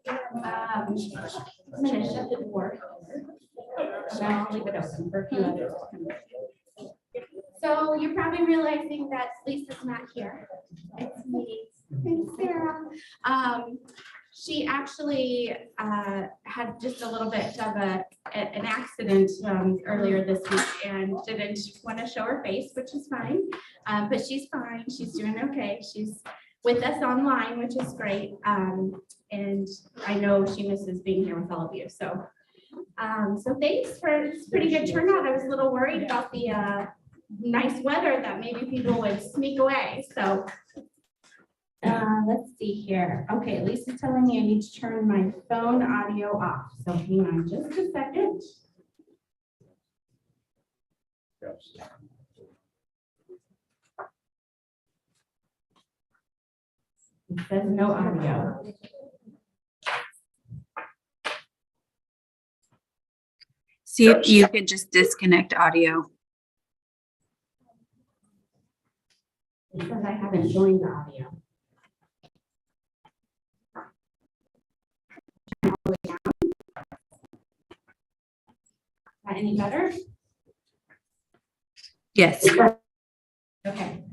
I'm going to shut the door. Now I'll leave it open for a few others to come in. So you're probably realizing that Lisa's not here. It's me. Thanks, Sarah. She actually had just a little bit of an accident earlier this week and didn't want to show her face, which is fine. But she's fine. She's doing okay. She's with us online, which is great. And I know she misses being here with all of you. So, so thanks for it's pretty good turnout. I was a little worried about the nice weather that maybe people would sneak away. So let's see here. Okay, Lisa's telling me I need to turn my phone audio off. So hang on just a second. It says no audio. See if you could just disconnect audio. It says I haven't joined the audio. All the way down. Is that any better? Yes. Okay.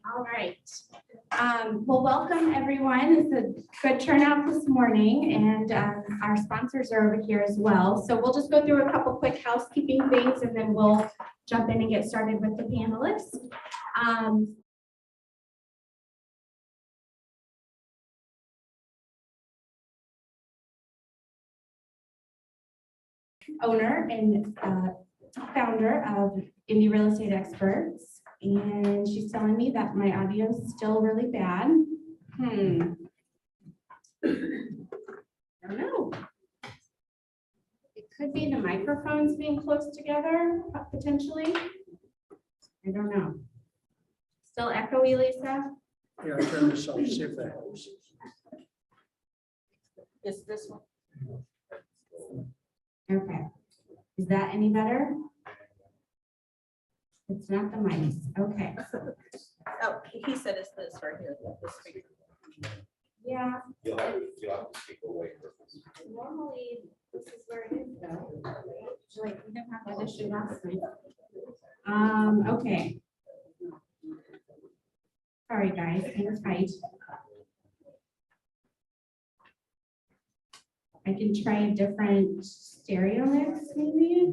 All right. Well, welcome everyone. It's a good turnout this morning, and our sponsors are over here as well. So we'll just go through a couple quick housekeeping things, and then we'll jump in and get started with the panelists. Owner and founder of Indy Real Estate Experts, and she's telling me that my audio is still really bad. I don't know. It could be the microphones being close together, potentially. I don't know. Still echoey, Lisa? Yeah, I turn this off, see if that helps. Is this one? Okay. Is that any better? It's not the mics. Okay. Oh, he said it's this right here, the speaker. Yeah. You'll have to speak away. Normally, this is where it is though. Like, we didn't have that issue last night. Okay. Sorry, guys, hang tight. I can try a different stereo mix, maybe.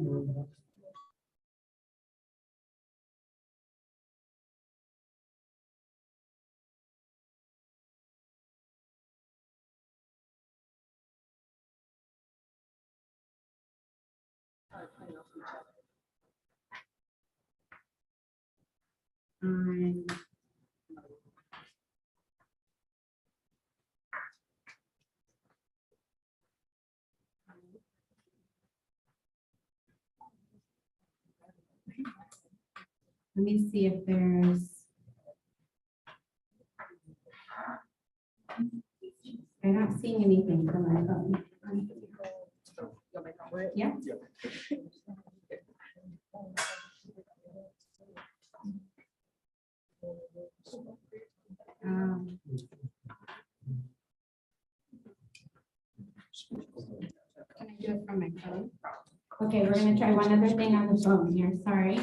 Let me see if there's. I'm not seeing anything from my phone. Yeah. Can I do it from my phone? Okay, we're going to try one other thing on the phone here. Sorry.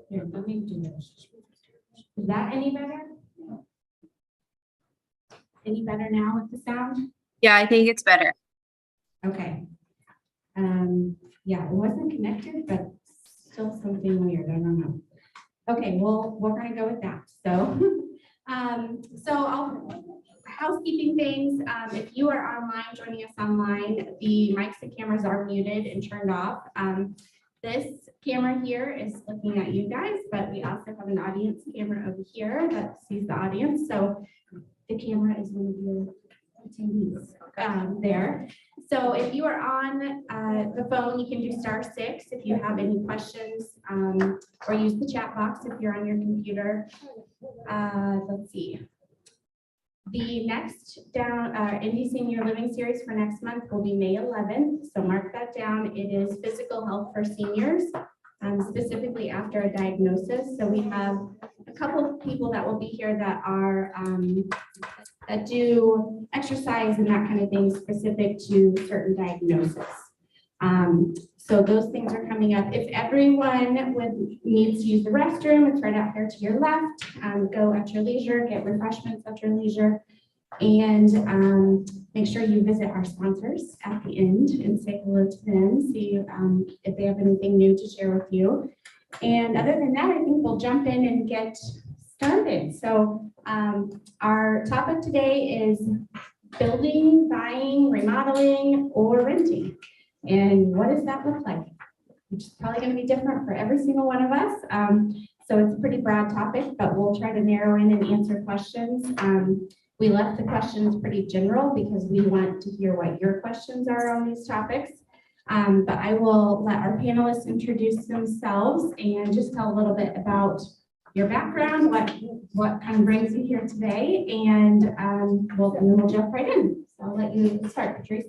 Here, let me do this. Is that any better? Any better now with the sound? Yeah, I think it's better. Okay. Yeah, it wasn't connected, but still something weird. I don't know. Okay, well, we're gonna go with that. So, housekeeping things. If you are online, joining us online, the mics and cameras are muted and turned off. This camera here is looking at you guys, but we also have an audience camera over here that sees the audience. So the camera is one of your attendees there. So if you are on the phone, you can do *6 if you have any questions, or use the chat box if you're on your computer. Let's see. The next Indy Senior Living Series for next month will be May 11th. So mark that down. It is physical health for seniors, specifically after a diagnosis. So we have a couple of people that will be here that are that do exercise and that kind of thing specific to certain diagnoses. So those things are coming up. If everyone needs to use the restroom, it's right out here to your left. Go at your leisure, get refreshments at your leisure, and make sure you visit our sponsors at the end and say hello to them, see if they have anything new to share with you. And other than that, I think we'll jump in and get started. So our topic today is building, buying, remodeling, or renting. And what does that look like? Which is probably going to be different for every single one of us. So it's a pretty broad topic, but we'll try to narrow in and answer questions. We left the questions pretty general because we want to hear what your questions are on these topics. But I will let our panelists introduce themselves and just tell a little bit about your background, what kind of brings you here today, and then we'll jump right in. So I'll let you start, Patrice.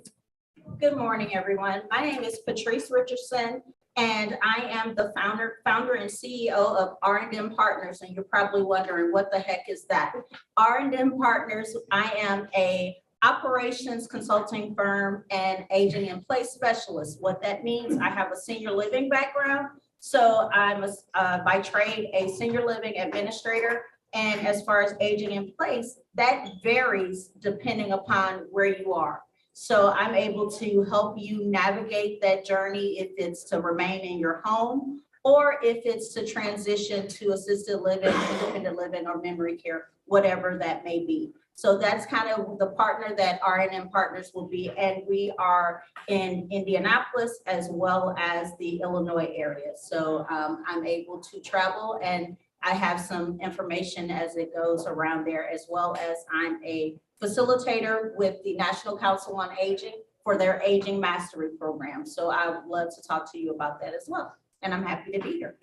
Good morning, everyone. My name is Patrice Richardson, and I am the founder and CEO of R&M Partners. And you're probably wondering, what the heck is that? R&M Partners, I am a operations consulting firm and aging in place specialist. What that means, I have a senior living background. So I'm by trade a senior living administrator. And as far as aging in place, that varies depending upon where you are. So I'm able to help you navigate that journey if it's to remain in your home or if it's to transition to assisted living, independent living, or memory care, whatever that may be. So that's kind of the partner that R&M Partners will be. And we are in Indianapolis as well as the Illinois area. So I'm able to travel, and I have some information as it goes around there, as well as I'm a facilitator with the National Council on Aging for their Aging Mastery Program. So I would love to talk to you about that as well. And I'm happy to be here.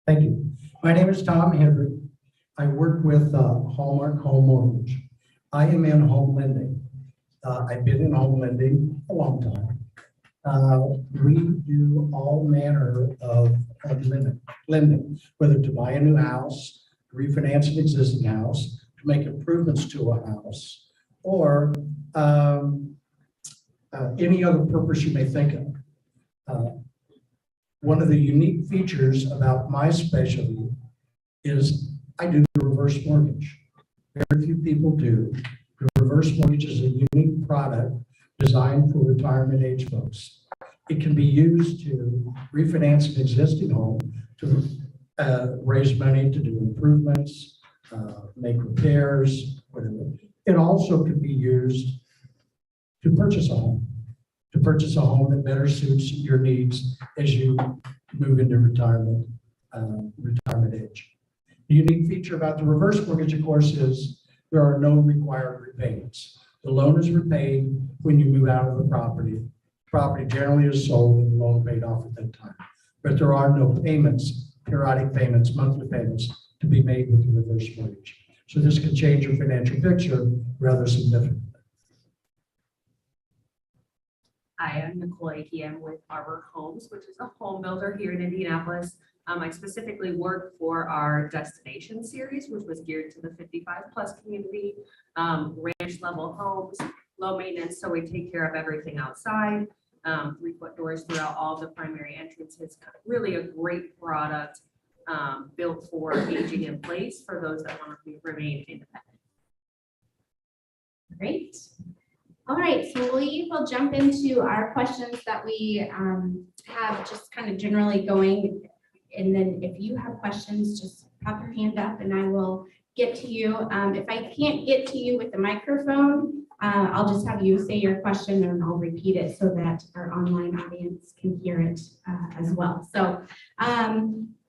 Thank you. My name is Tom Hendrick. I work with Hallmark Home Mortgage. I am in home lending. I've been in home lending a long time. We do all manner of lending, whether to buy a new house, refinance an existing house, to make improvements to a house, or any other purpose you may think of. One of the unique features about my specialty is I do the reverse mortgage. Very few people do. The reverse mortgage is a unique product designed for retirement age folks. It can be used to refinance an existing home, to raise money to do improvements, make repairs, whatever. It also could be used to purchase a home that better suits your needs as you move into retirement age. The unique feature about the reverse mortgage, of course, is there are no required repayments. The loan is repaid when you move out of the property. The property generally is sold and the loan paid off at that time. But there are no payments, periodic payments, monthly payments to be made with the reverse mortgage. So this can change your financial picture rather significantly. Hi, I'm Nicole Akiem with Arbor Homes, which is a home builder here in Indianapolis. I specifically work for our Destination series, which was geared to the 55+ community, ranch level homes, low maintenance, so we take care of everything outside, 3-foot doors throughout all the primary entrances. Really a great product built for aging in place for those that want to remain independent. Great. All right, so we will jump into our questions that we have just kind of generally going. And then if you have questions, just pop your hand up and I will get to you. If I can't get to you with the microphone, I'll just have you say your question and I'll repeat it so that our online audience can hear it as well. So,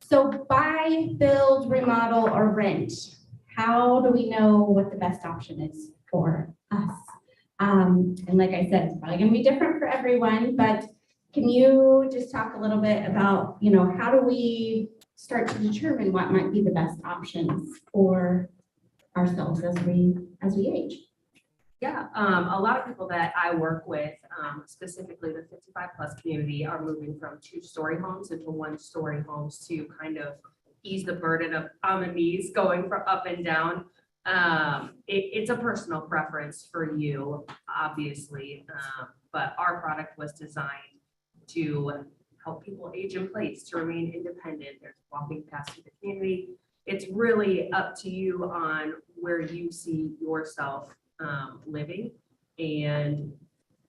so buy, build, remodel, or rent. How do we know what the best option is for us? And like I said, it's probably going to be different for everyone, but can you just talk a little bit about, how do we start to determine what might be the best options for ourselves as we age. Yeah, a lot of people that I work with, specifically the 55+ community, are moving from 2-story homes into 1-story homes to kind of ease the burden of on the knees going from up and down. It's a personal preference for you, obviously, but our product was designed to help people age in place, to remain independent. There's walking past the community. It's really up to you on where you see yourself living and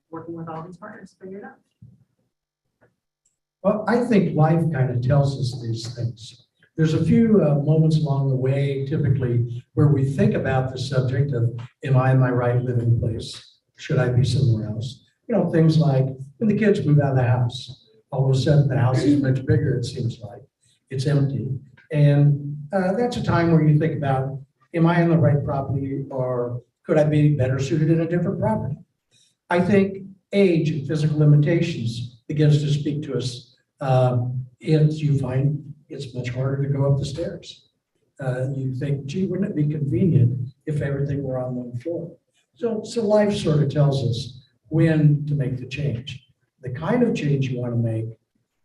working with all these partners to figure it out. Well, I think life kind of tells us these things. There's a few moments along the way, typically, where we think about the subject of, am I in my right living place? Should I be somewhere else? You know, things like when the kids move out of the house, all of a sudden the house is much bigger, it seems like. It's empty. And that's a time where you think about, am I in the right property, or could I be better suited in a different property? I think age and physical limitations begins to speak to us. You find it's much harder to go up the stairs. You think, gee, wouldn't it be convenient if everything were on one floor? So life sort of tells us when to make the change. The kind of change you want to make,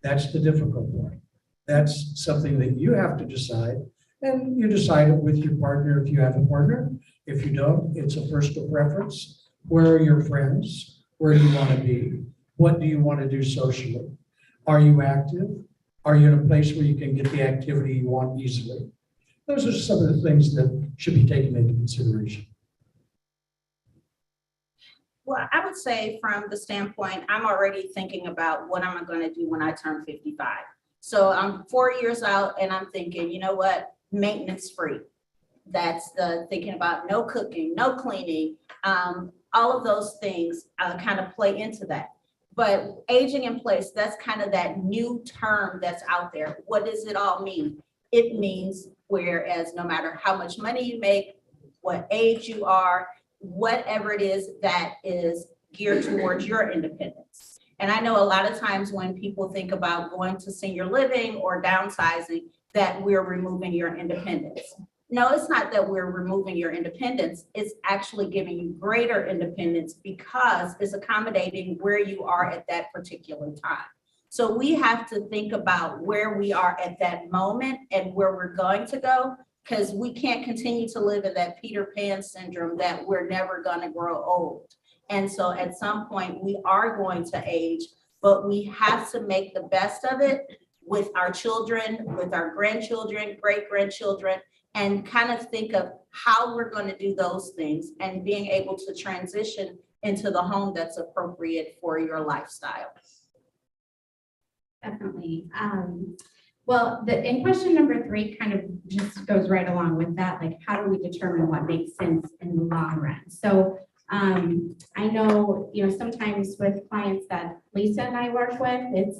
that's the difficult one. That's something that you have to decide, and you decide it with your partner if you have a partner. If you don't, it's a personal preference. Where are your friends? Where do you want to be? What do you want to do socially? Are you active? Are you in a place where you can get the activity you want easily? Those are some of the things that should be taken into consideration. Well, I would say from the standpoint, I'm already thinking about what am I going to do when I turn 55. So I'm 4 years out and I'm thinking, you know what, maintenance free. That's the thinking about no cooking, no cleaning, all of those things kind of play into that. But aging in place, that's kind of that new term that's out there. What does it all mean? It means whereas no matter how much money you make, what age you are, whatever it is that is geared towards your independence. And I know a lot of times when people think about going to senior living or downsizing, that we're removing your independence. No, it's not that we're removing your independence. It's actually giving you greater independence because it's accommodating where you are at that particular time. So we have to think about where we are at that moment and where we're going to go, because we can't continue to live in that Peter Pan syndrome that we're never going to grow old. And so at some point we are going to age, but we have to make the best of it with our children, with our grandchildren, great-grandchildren, and kind of think of how we're going to do those things and being able to transition into the home that's appropriate for your lifestyle. Definitely. Well, in question number 3 kind of just goes right along with that, like how do we determine what makes sense in the long run? So I know, sometimes with clients that Lisa and I work with, it's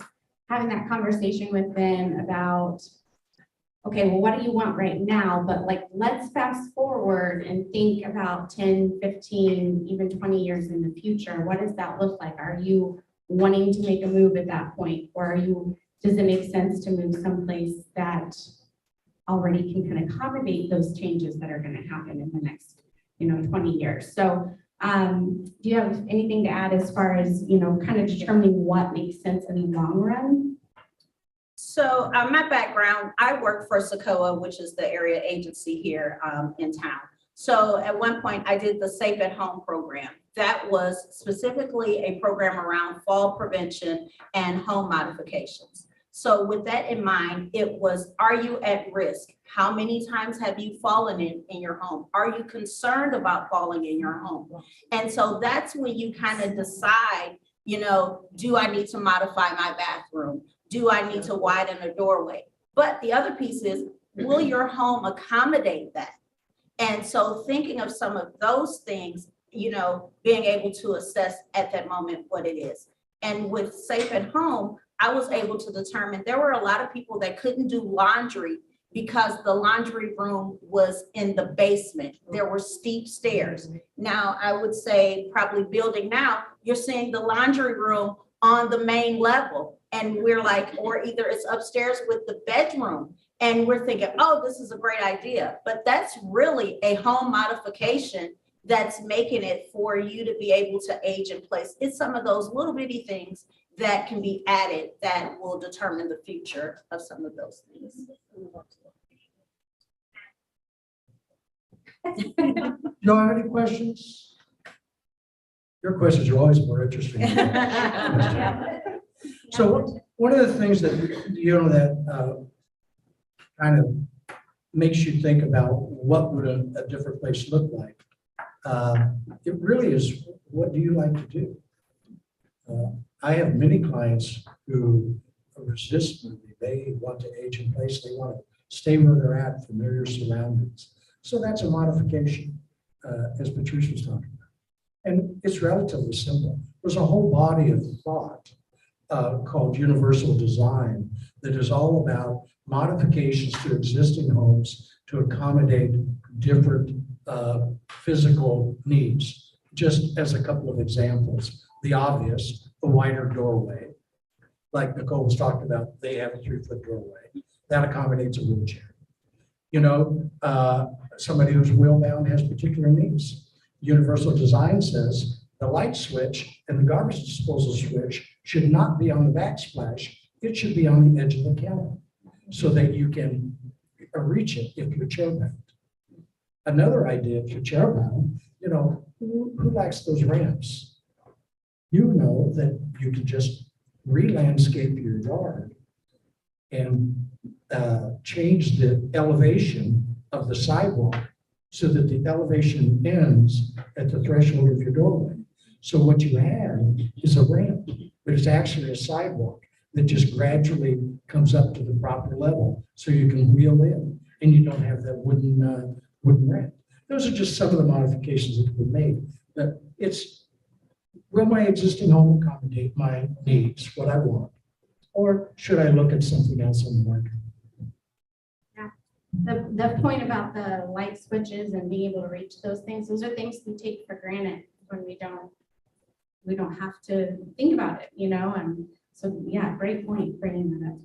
having that conversation with them about, okay, well, what do you want right now? But like, let's fast forward and think about 10, 15, even 20 years in the future. What does that look like? Are you wanting to make a move at that point? Or does it make sense to move someplace that already can kind of accommodate those changes that are going to happen in the next, 20 years? So do you have anything to add as far as, kind of determining what makes sense in the long run? So my background, I work for SACOA, which is the area agency here in town. So at one point I did the Safe at Home program. That was specifically a program around fall prevention and home modifications. So with that in mind, it was, are you at risk? How many times have you fallen in your home? Are you concerned about falling in your home? And so that's when you kind of decide, do I need to modify my bathroom? Do I need to widen a doorway? But the other piece is, will your home accommodate that? And so thinking of some of those things, being able to assess at that moment what it is. And with Safe at Home, I was able to determine there were a lot of people that couldn't do laundry because the laundry room was in the basement. There were steep stairs. Now, I would say probably building now, you're seeing the laundry room on the main level. And we're like, or either it's upstairs with the bedroom. And we're thinking, oh, this is a great idea, but that's really a home modification that's making it for you to be able to age in place. It's some of those little bitty things that can be added that will determine the future of some of those things. Y'all have any questions? Your questions are always more interesting. So one of the things that, that kind of makes you think about what would a different place look like, it really is, what do you like to do? I have many clients who resist moving. They want to age in place. They want to stay where they're at, familiar surroundings. So that's a modification, as Patrice was talking about. And it's relatively simple. There's a whole body of thought called universal design that is all about modifications to existing homes to accommodate different physical needs. Just as a couple of examples, the obvious, a wider doorway. Like Nicole was talking about, they have a 3-foot doorway. That accommodates a wheelchair. Somebody who's wheel-bound has particular needs. Universal design says the light switch and the garbage disposal switch should not be on the backsplash. It should be on the edge of the counter so that you can reach it if you're chair-bound. Another idea, if you're chair-bound, who likes those ramps? You know that you can just re-landscape your yard and change the elevation of the sidewalk so that the elevation ends at the threshold of your doorway. So what you have is a ramp, but it's actually a sidewalk that just gradually comes up to the proper level so you can wheel in and you don't have that wooden ramp. Those are just some of the modifications that were made. But will my existing home accommodate my needs, what I want? Or should I look at something else on the market? The point about the light switches and being able to reach those things are things we take for granted when we don't have to think about it, and so, yeah, great point bringing that up.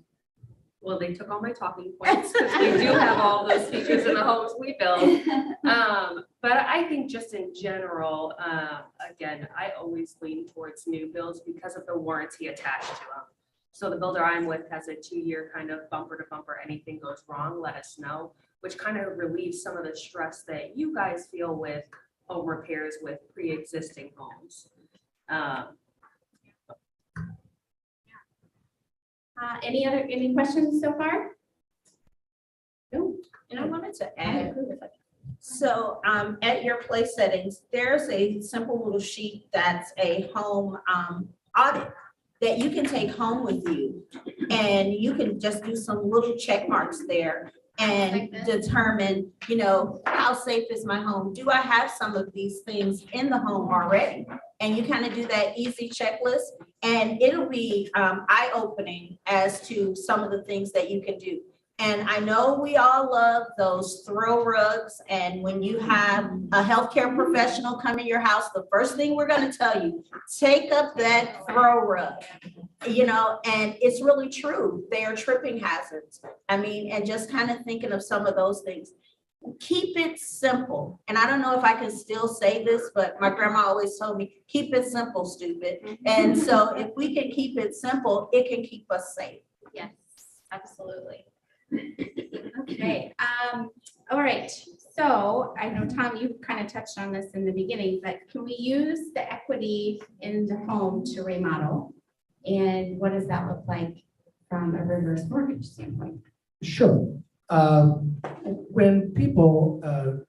Well, they took all my talking points because we do have all those features in the homes we build. But I think just in general, again, I always lean towards new builds because of the warranty attached to them. So the builder I'm with has a 2-year kind of bumper to bumper. Anything goes wrong, let us know, which kind of relieves some of the stress that you guys feel with home repairs with pre-existing homes. Any questions so far? No. And I wanted to add, so at your place settings, there's a simple little sheet that's a home audit that you can take home with you. And you can just do some little check marks there and determine, how safe is my home? Do I have some of these things in the home already? And you kind of do that easy checklist and it'll be eye-opening as to some of the things that you can do. And I know we all love those throw rugs. And when you have a healthcare professional come in your house, the first thing we're going to tell you, take up that throw rug, and it's really true. They are tripping hazards. And just kind of thinking of some of those things. Keep it simple. And I don't know if I can still say this, but my grandma always told me, keep it simple, stupid. And so if we can keep it simple, it can keep us safe. Yes, absolutely. Okay. All right. So I know, Tom, you kind of touched on this in the beginning, but can we use the equity in the home to remodel? And what does that look like from a reverse mortgage standpoint? Sure. When people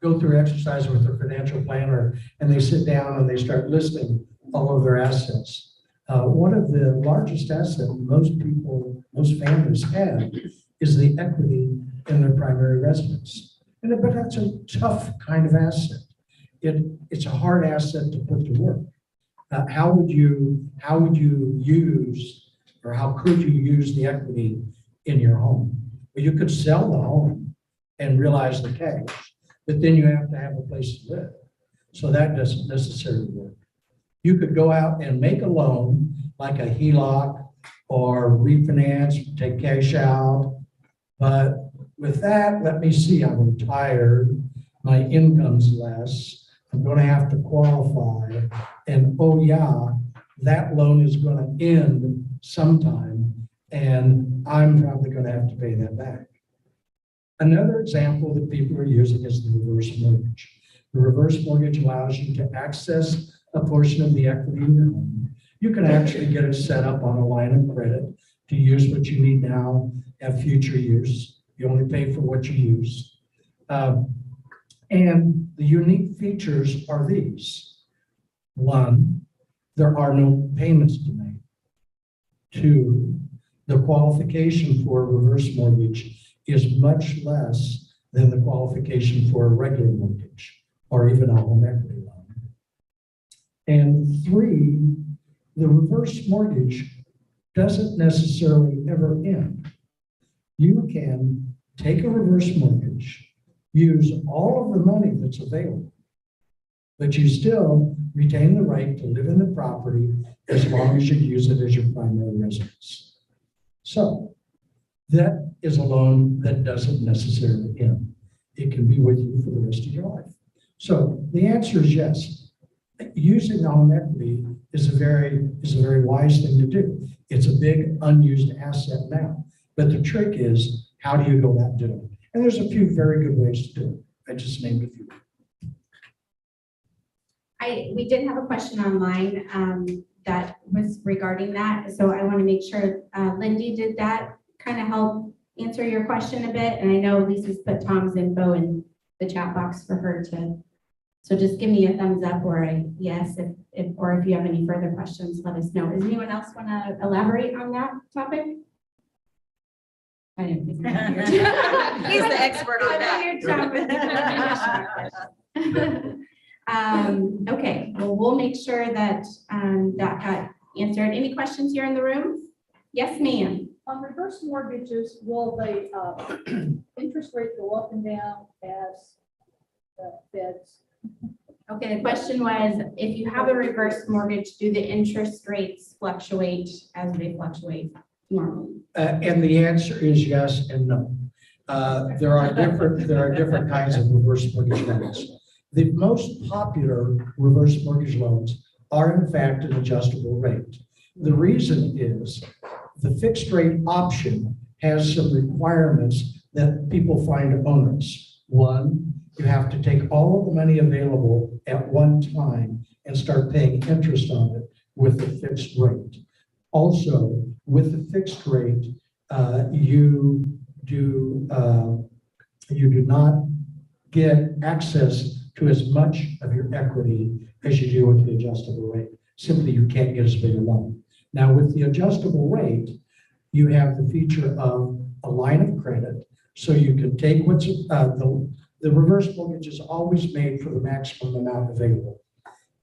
go through exercise with their financial planner and they sit down and they start listing all of their assets, one of the largest assets most families have is the equity in their primary residence. But that's a tough kind of asset. It's a hard asset to put to work. How would you use, or how could you use the equity in your home? Well, you could sell the home and realize the cash, but then you have to have a place to live. So that doesn't necessarily work. You could go out and make a loan, like a HELOC or refinance, take cash out, but with that, let me see, I'm retired, my income's less, I'm gonna have to qualify, and oh yeah, that loan is gonna end sometime, and I'm probably gonna have to pay that back. Another example that people are using is the reverse mortgage. The reverse mortgage allows you to access a portion of the equity in your home. You can actually get it set up on a line of credit to use what you need now and future use. You only pay for what you use. And the unique features are these. One, there are no payments to make. Two, the qualification for a reverse mortgage is much less than the qualification for a regular mortgage or even a home equity loan. And three, the reverse mortgage doesn't necessarily ever end. You can take a reverse mortgage, use all of the money that's available, but you still retain the right to live in the property as long as you use it as your primary residence. So that is a loan that doesn't necessarily end. It can be with you for the rest of your life. So the answer is yes. Using home equity is a very wise thing to do. It's a big unused asset now. But the trick is, how do you go about doing it? And there's a few very good ways to do it. I just named a few. We did have a question online that was regarding that. So I want to make sure Lindy, did that kind of help answer your question a bit? And I know Lisa's put Tom's info in the chat box for her to. So just give me a thumbs up or a yes, or if you have any further questions, let us know. Does anyone else want to elaborate on that topic? I didn't think. He's the expert on that. Okay, well, we'll make sure that that got answered. Any questions here in the room? Yes, ma'am. On reverse mortgages, will the interest rate go up and down as the feds? Okay, the question was, if you have a reverse mortgage, do the interest rates fluctuate as they fluctuate normally? And the answer is yes and no. There are different kinds of reverse mortgage loans. The most popular reverse mortgage loans are in fact an adjustable rate. The reason is the fixed rate option has some requirements that people find onerous. One, you have to take all of the money available at one time and start paying interest on it with the fixed rate. Also, with the fixed rate, you do not get access to as much of your equity as you do with the adjustable rate. Simply, you can't get as big a loan. Now, with the adjustable rate, you have the feature of a line of credit, so you can take what's the reverse mortgage is always made for the maximum amount available.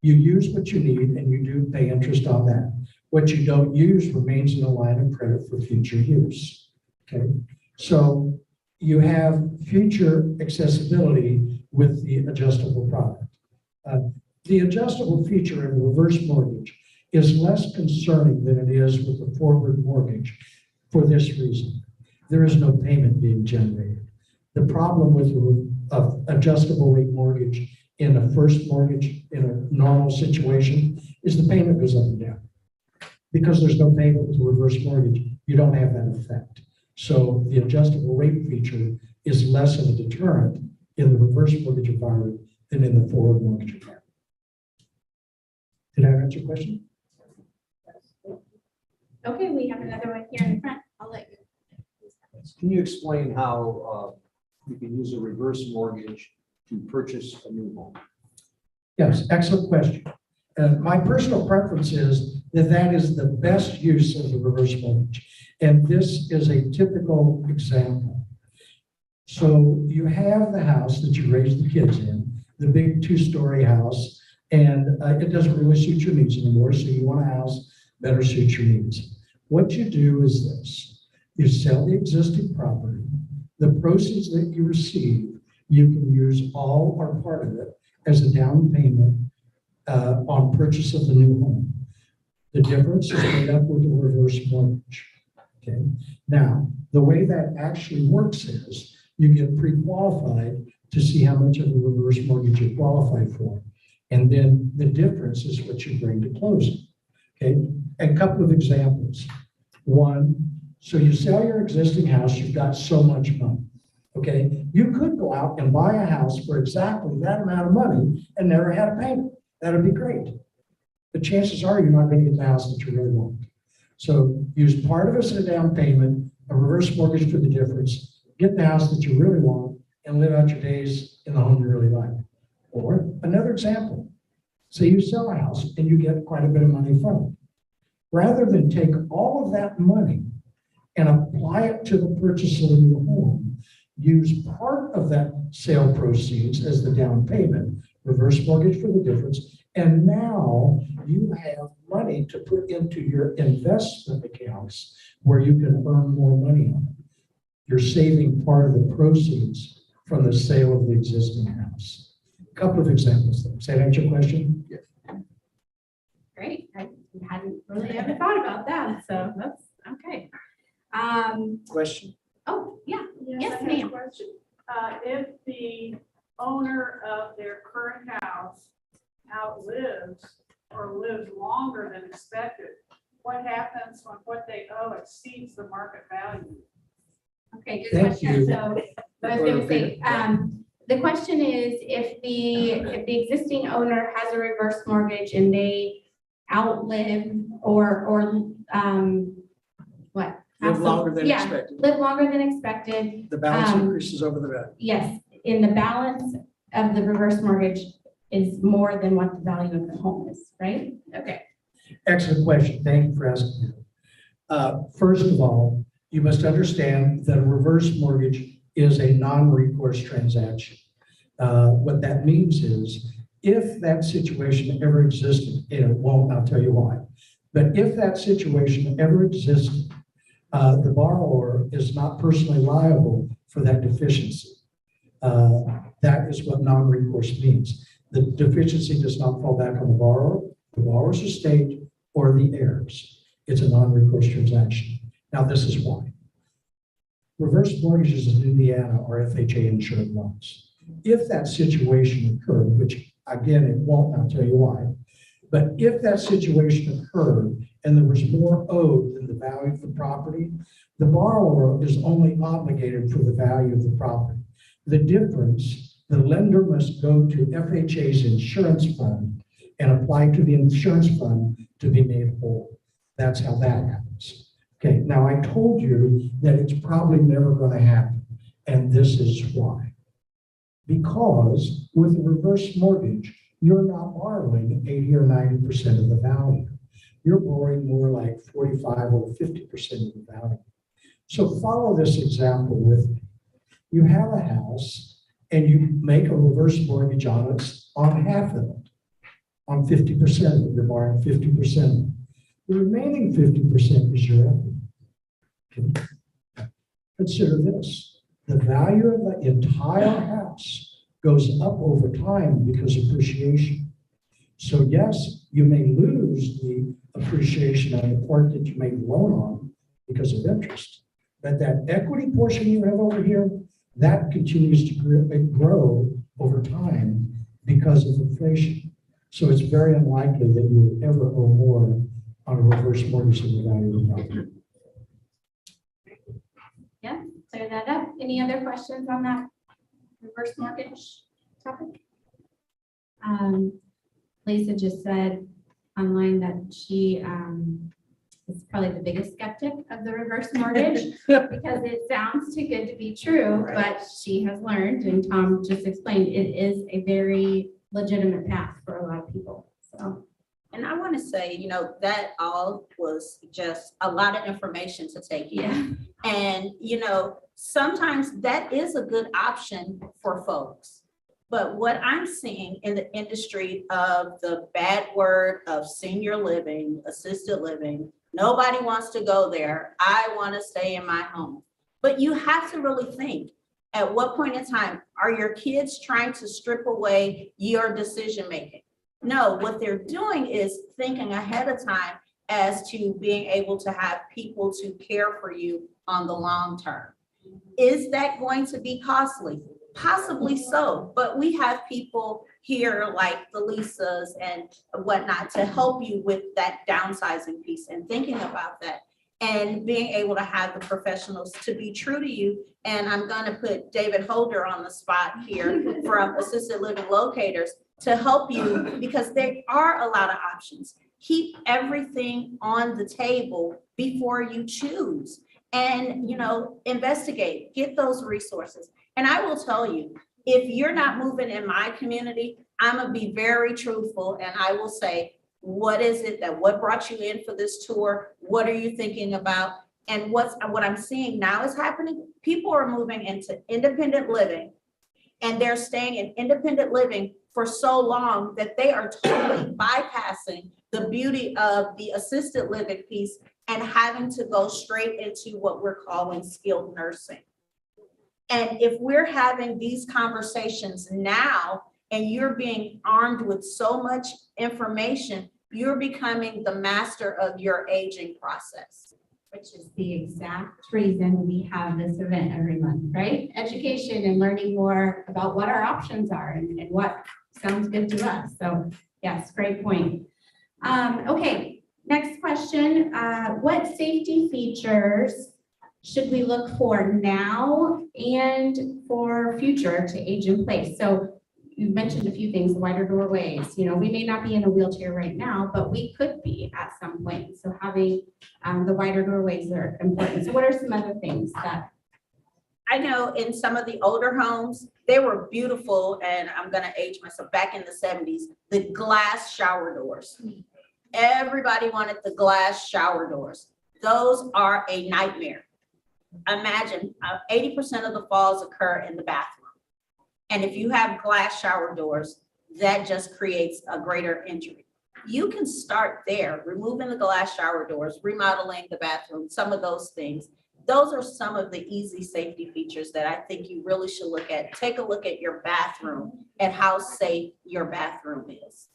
You use what you need and you do pay interest on that. What you don't use remains in a line of credit for future use. Okay, so you have future accessibility with the adjustable product. The adjustable feature in the reverse mortgage is less concerning than it is with the forward mortgage for this reason. There is no payment being generated. The problem with the adjustable rate mortgage in a first mortgage in a normal situation is the payment goes up and down. Because there's no payment with the reverse mortgage, you don't have that effect. So the adjustable rate feature is less of a deterrent in the reverse mortgage environment than in the forward mortgage environment. Did I answer your question? Okay, we have another one here in the front. I'll let you. Can you explain how you can use a reverse mortgage to purchase a new home? Yes, excellent question. My personal preference is that is the best use of the reverse mortgage. And this is a typical example. So you have the house that you raised the kids in, the big 2-story house, and it doesn't really suit your needs anymore. So you want a house better suits your needs. What you do is this: you sell the existing property. The proceeds that you receive, you can use all or part of it as a down payment on purchase of the new home. The difference is made up with a reverse mortgage. Okay. Now, the way that actually works is You get pre-qualified to see how much of a reverse mortgage you qualify for. And then the difference is what you bring to closing. Okay, a couple of examples. One, so you sell your existing house, you've got so much money. Okay, you could go out and buy a house for exactly that amount of money and never had a payment. That'd be great. But chances are you're not going to get the house that you really want. So use part of it as a down payment, a reverse mortgage for the difference, get the house that you really want, and live out your days in the home you really like. Or another example, say you sell a house and you get quite a bit of money from it. Rather than take all of that money and apply it to the purchase of a new home, use part of that sale proceeds as the down payment, reverse mortgage for the difference, and now you have money to put into your investment accounts where you can earn more money on it. You're saving part of the proceeds from the sale of the existing house. A couple of examples there. Does that answer your question? Yes. Great. I hadn't really ever thought about that, so that's okay. Question? Oh, yeah. Yes, I have a ma'am. question. If the owner of their current house outlives or lives longer than expected, what happens when what they owe exceeds the market value? Okay, good Thank question. you. So I was gonna say, the question is if the existing owner has a reverse mortgage and they outlive or what? Live longer than Yeah, expected. live longer than expected. The balance Um, increases over the value. Yes, in the balance of the reverse mortgage is more than what the value of the home is, right? Okay. Excellent question. Thank you for asking that. First of all, you must understand that a reverse mortgage is a non-recourse transaction. What that means is if that situation ever existed, and it won't, I'll tell you why, but if that situation ever existed, the borrower is not personally liable for that deficiency. That is what non-recourse means. The deficiency does not fall back on the borrower's estate, or the heirs. It's a non-recourse transaction. Now, this is why. Reverse mortgages in Indiana are FHA insured loans. If that situation occurred, which again, it won't, I'll tell you why, but if that situation occurred and there was more owed than the value of the property, the borrower is only obligated for the value of the property. The difference, the lender must go to FHA's insurance fund and apply to the insurance fund to be made whole. That's how that happens. Okay, now I told you that it's probably never going to happen, and this is why. Because with a reverse mortgage, you're not borrowing 80 or 90% of the value. You're borrowing more like 45 or 50% of the value. So follow this example with me. You have a house and you make a reverse mortgage on it, on half of it, on 50% of it. You're borrowing 50%. The remaining 50% is your equity. Okay. Consider this. The value of the entire house goes up over time because of appreciation. So yes, you may lose the appreciation on the part that you made the loan on because of interest. But that equity portion you have over here, that continues to grow over time because of inflation. So it's very unlikely that you will ever owe more on a reverse mortgage than the value of the property. Yeah, clear that up. Any other questions on that reverse mortgage topic? Lisa just said online that she is probably the biggest skeptic of the reverse mortgage because it sounds too good to be true, but she has learned, and Tom just explained, it is a very legitimate path for a lot of people. So, And I want to say, you know, that all was just a lot of information to take in. yeah. And, you know, sometimes that is a good option for folks. But what I'm seeing in the industry of the bad word of senior living, assisted living, nobody wants to go there. I want to stay in my home. But you have to really think, at what point in time are your kids trying to strip away your decision making? No, what they're doing is thinking ahead of time as to being able to have people to care for you on the long term. Is that going to be costly? Possibly so, but we have people here like the Lisas and whatnot to help you with that downsizing piece and thinking about that and being able to have the professionals to be true to you. And I'm gonna put David Holder on the spot here from Assisted Living Locators to help you because there are a lot of options. Keep everything on the table before you choose and, investigate, get those resources. And I will tell you, if you're not moving in my community, I'm gonna be very truthful and I will say, what is it what brought you in for this tour? What are you thinking about? And what I'm seeing now is happening, people are moving into independent living and they're staying in independent living for so long that they are totally bypassing the beauty of the assisted living piece and having to go straight into what we're calling skilled nursing. And if we're having these conversations now and you're being armed with so much information, you're becoming the master of your aging process. Which is the exact reason we have this event every month, right? Education and learning more about what our options are and what sounds good to us. So yes, great point. Okay, next question. What safety features should we look for now and for future to age in place? So you mentioned a few things, wider doorways. We may not be in a wheelchair right now, but we could be at some point. So having the wider doorways are important. So what are some other things that? I know in some of the older homes, they were beautiful, and I'm gonna age myself, back in the 70s, the glass shower doors. Everybody wanted the glass shower doors. Those are a nightmare. Imagine 80% of the falls occur in the bathroom. And if you have glass shower doors, that just creates a greater injury. You can start there, removing the glass shower doors, remodeling the bathroom, some of those things. Those are some of the easy safety features that I think you really should look at. Take a look at your bathroom and how safe your bathroom is.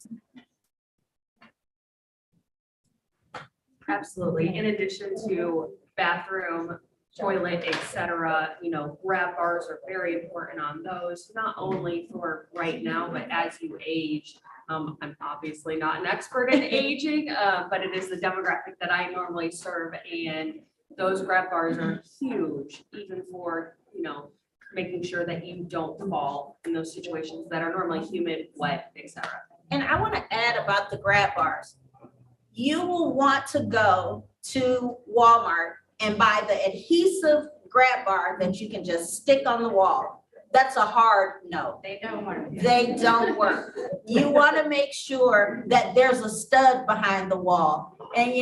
Absolutely. In addition to bathroom, toilet, etc., grab bars are very important on those, not only for right now, but as you age. I'm obviously not an expert in aging, but it is the demographic that I normally serve, and those grab bars are huge, even for, making sure that you don't fall in those situations that are normally humid, wet, etc. And I want to add about the grab bars. You will want to go to Walmart and buy the adhesive grab bar that you can just stick on the wall. That's a hard no. They don't work. They don't work. You want to make sure that there's a stud behind the wall. And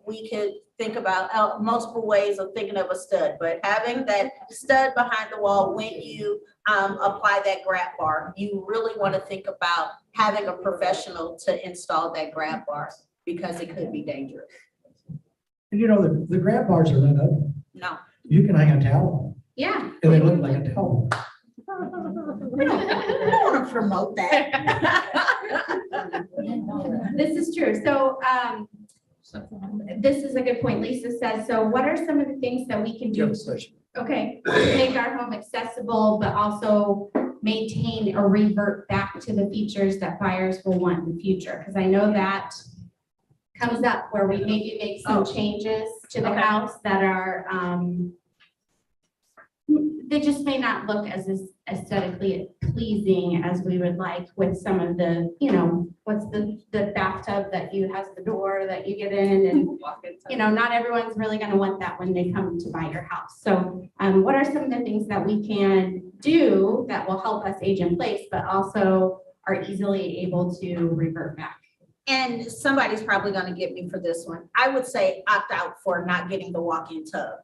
we could think about multiple ways of thinking of a stud, but having that stud behind the wall when you apply that grab bar, you really want to think about having a professional to install that grab bar because it could be dangerous. And the grab bars are not ugly. No. You can hang a towel Yeah. and they look like a towel. We don't want to promote that. This is true. So this is a good point. Lisa says, so what are some of the things that we can do? Okay, to make our home accessible, but also maintain or revert back to the features that buyers will want in the future? Because I know that comes up where we maybe make some changes to the house that are, they just may not look as aesthetically pleasing as we would like with some of the, what's the bathtub that has the door that you get in and, not everyone's really going to want that when they come to buy your house. So what are some of the things that we can do that will help us age in place, but also are easily able to revert back? And somebody's probably going to get me for this one. I would say opt out for not getting the walk-in tub.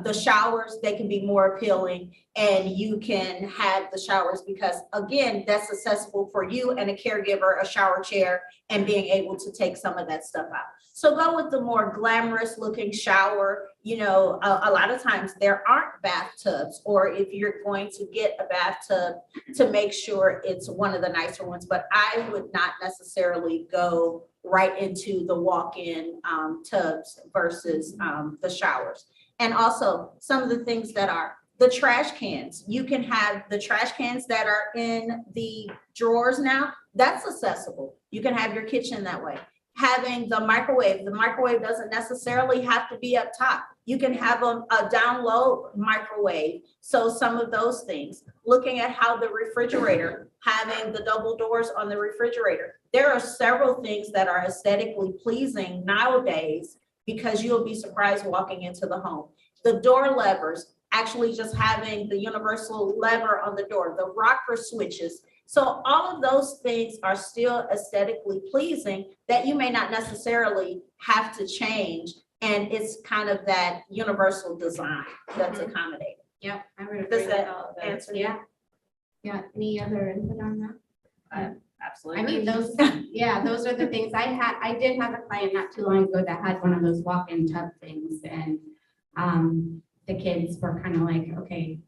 The showers, they can be more appealing, and you can have the showers because, again, that's accessible for you and a caregiver, a shower chair, and being able to take some of that stuff out. So go with the more glamorous looking shower. A lot of times there aren't bathtubs, or if you're going to get a bathtub, to make sure it's one of the nicer ones. But I would not necessarily go right into the walk-in tubs versus the showers. And also some of the things that are the trash cans. You can have the trash cans that are in the drawers now, that's accessible. You can have your kitchen that way. Having the microwave doesn't necessarily have to be up top. You can have a down low microwave. So some of those things, looking at how the refrigerator, having the double doors on the refrigerator. There are several things that are aesthetically pleasing nowadays because you'll be surprised walking into the home. The door levers, actually just having the universal lever on the door, the rocker switches. So all of those things are still aesthetically pleasing that you may not necessarily have to change. And it's kind of that universal design that's accommodated. Yep, I would agree Does with that all of that. answer? Yeah. Yeah, any other input on that? Absolutely. I mean, those, yeah, those are the things I did have a client not too long ago that had one of those walk-in tub things, and the kids were kind of like, okay,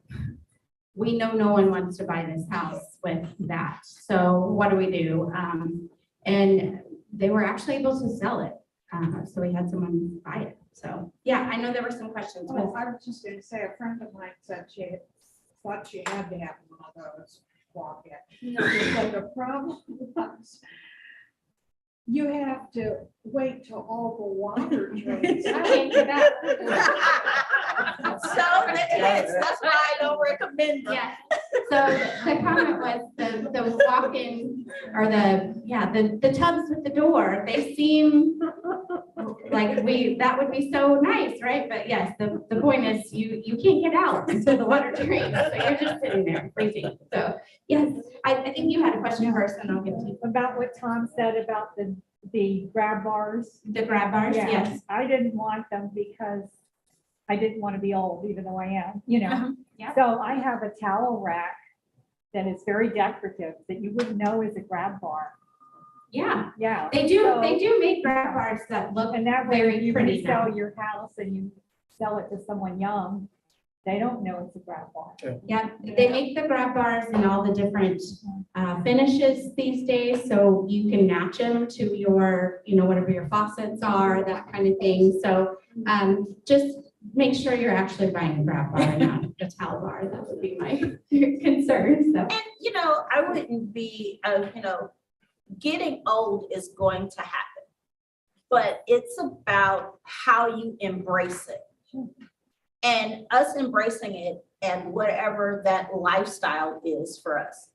we know no one wants to buy this house with that. So what do we do? And they were actually able to sell it. So we had someone buy it. So yeah, I know there were some questions. Well, I was just gonna say, a friend of mine said she thought she had to have one of those walk-in. But the problem was, you have to wait till all the water drains. I can't do that. So that's why I don't recommend them. Yeah, so the comment was the walk-in or the tubs with the door, they seem like that would be so nice, right? But yes, the point is you can't get out until the water drains, so you're just sitting there freezing. So yes, I think you had a question first and I'll get to you. About what Tom said about the grab bars. The grab bars, Yeah, yes. I didn't want them because I didn't want to be old, even though I am, Yeah. So I have a towel rack that is very decorative that you wouldn't know is a grab bar. Yeah, Yeah. they do So- make grab bars that look And that way, very you pretty now. sell your house and you sell it to someone young, they don't know it's a grab bar. Yeah, they make the grab bars in all the different finishes these days, so you can match them to your, whatever your faucets are, that kind of thing. So just make sure you're actually buying a grab bar and not a towel bar. That would be my concern. So And, I wouldn't be, getting old is going to happen, but it's about how you embrace it. And us embracing it and whatever that lifestyle is for us.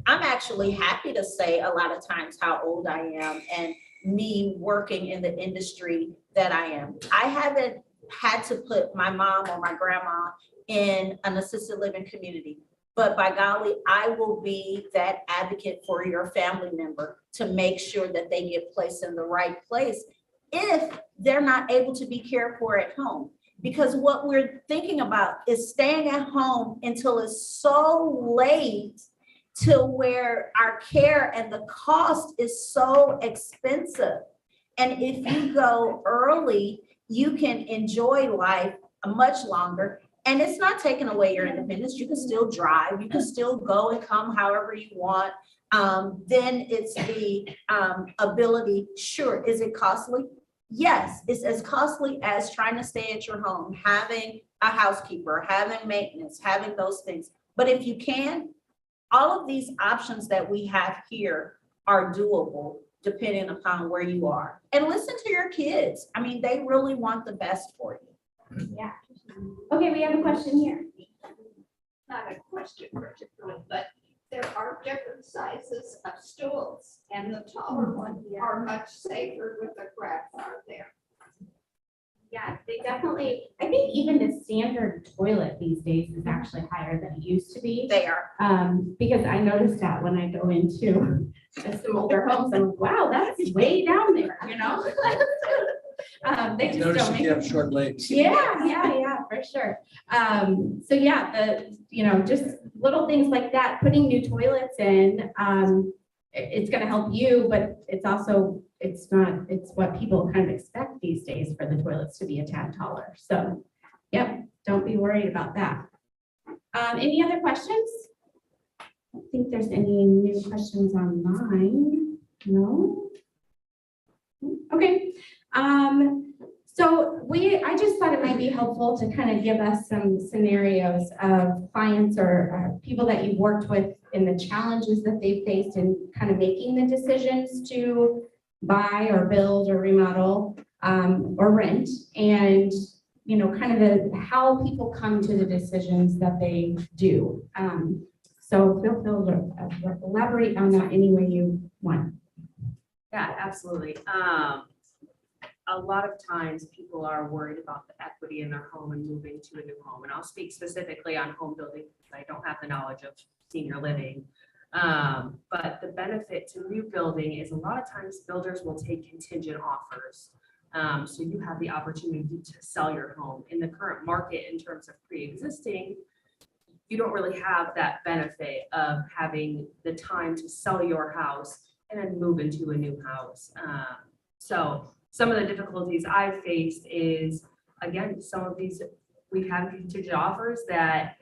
I'm actually happy to say a lot of times how old I am and me working in the industry that I am. I haven't had to put my mom or my grandma in an assisted living community. But by golly, I will be that advocate for your family member to make sure that they get placed in the right place if they're not able to be cared for at home. Because what we're thinking about is staying at home until it's so late to where our care and the cost is so expensive. And if you go early, you can enjoy life much longer. And it's not taking away your independence. You can still drive, you can still go and come however you want. Then it's the ability, sure, is it costly? Yes, it's as costly as trying to stay at your home, having a housekeeper, having maintenance, having those things. But if you can, all of these options that we have here are doable depending upon where you are. And listen to your kids. I mean, they really want the best for you. yeah. Okay, we have a question here. Not a question particularly, but there are different sizes of stools, and the taller ones are much safer with a grab bar there. Yeah, they definitely, I think even the standard toilet these days is actually higher than it used to be. They are. Because I noticed that when I go into some older homes, I'm like, wow, that's way down there, They just Notice don't if make you have it. short legs. Yeah, for sure. So yeah, just little things like that, putting new toilets in, it's gonna help you, but it's also, it's what people kind of expect these days for the toilets to be a tad taller. So, yep, don't be worried about that. Any other questions? I don't think there's any new questions online. No? Okay. So I just thought it might be helpful to kind of give us some scenarios of clients or people that you've worked with and the challenges that they've faced in kind of making the decisions to buy or build or remodel or rent, and kind of how people come to the decisions that they do. So feel free to elaborate on that any way you want. Yeah, absolutely. A lot of times people are worried about the equity in their home and moving to a new home. And I'll speak specifically on home building because I don't have the knowledge of senior living. But the benefit to new building is a lot of times builders will take contingent offers. So you have the opportunity to sell your home. In the current market, in terms of pre-existing, you don't really have that benefit of having the time to sell your house and then move into a new house. So some of the difficulties I've faced is, again, some of these, we've had contingent offers that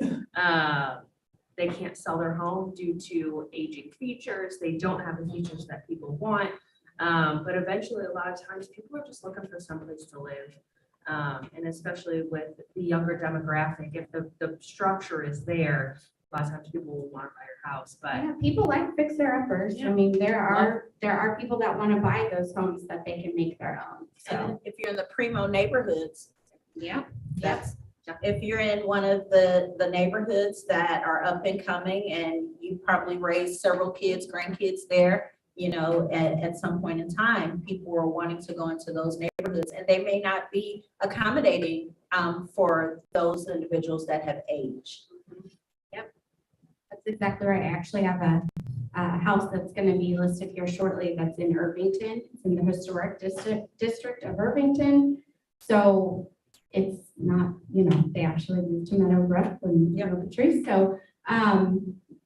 they can't sell their home due to aging features. They don't have the features that people want. But eventually, a lot of times, people are just looking for someplace to live. And especially with the younger demographic, if the structure is there, a lot of times people will want to buy your house. But Yeah, people like fixer-uppers. I mean, there are people that want to buy those homes that they can make their own. So, And if you're in the primo neighborhoods, yeah. that's, if you're in one of the neighborhoods that are up and coming and you probably raised several kids, grandkids there, at some point in time, people are wanting to go into those neighborhoods and they may not be accommodating for those individuals that have aged. That's exactly right. I actually have a house that's going to be listed here shortly that's in Irvington. It's in the historic district of Irvington. So it's not, they actually moved to Meadowbrook and Locators. So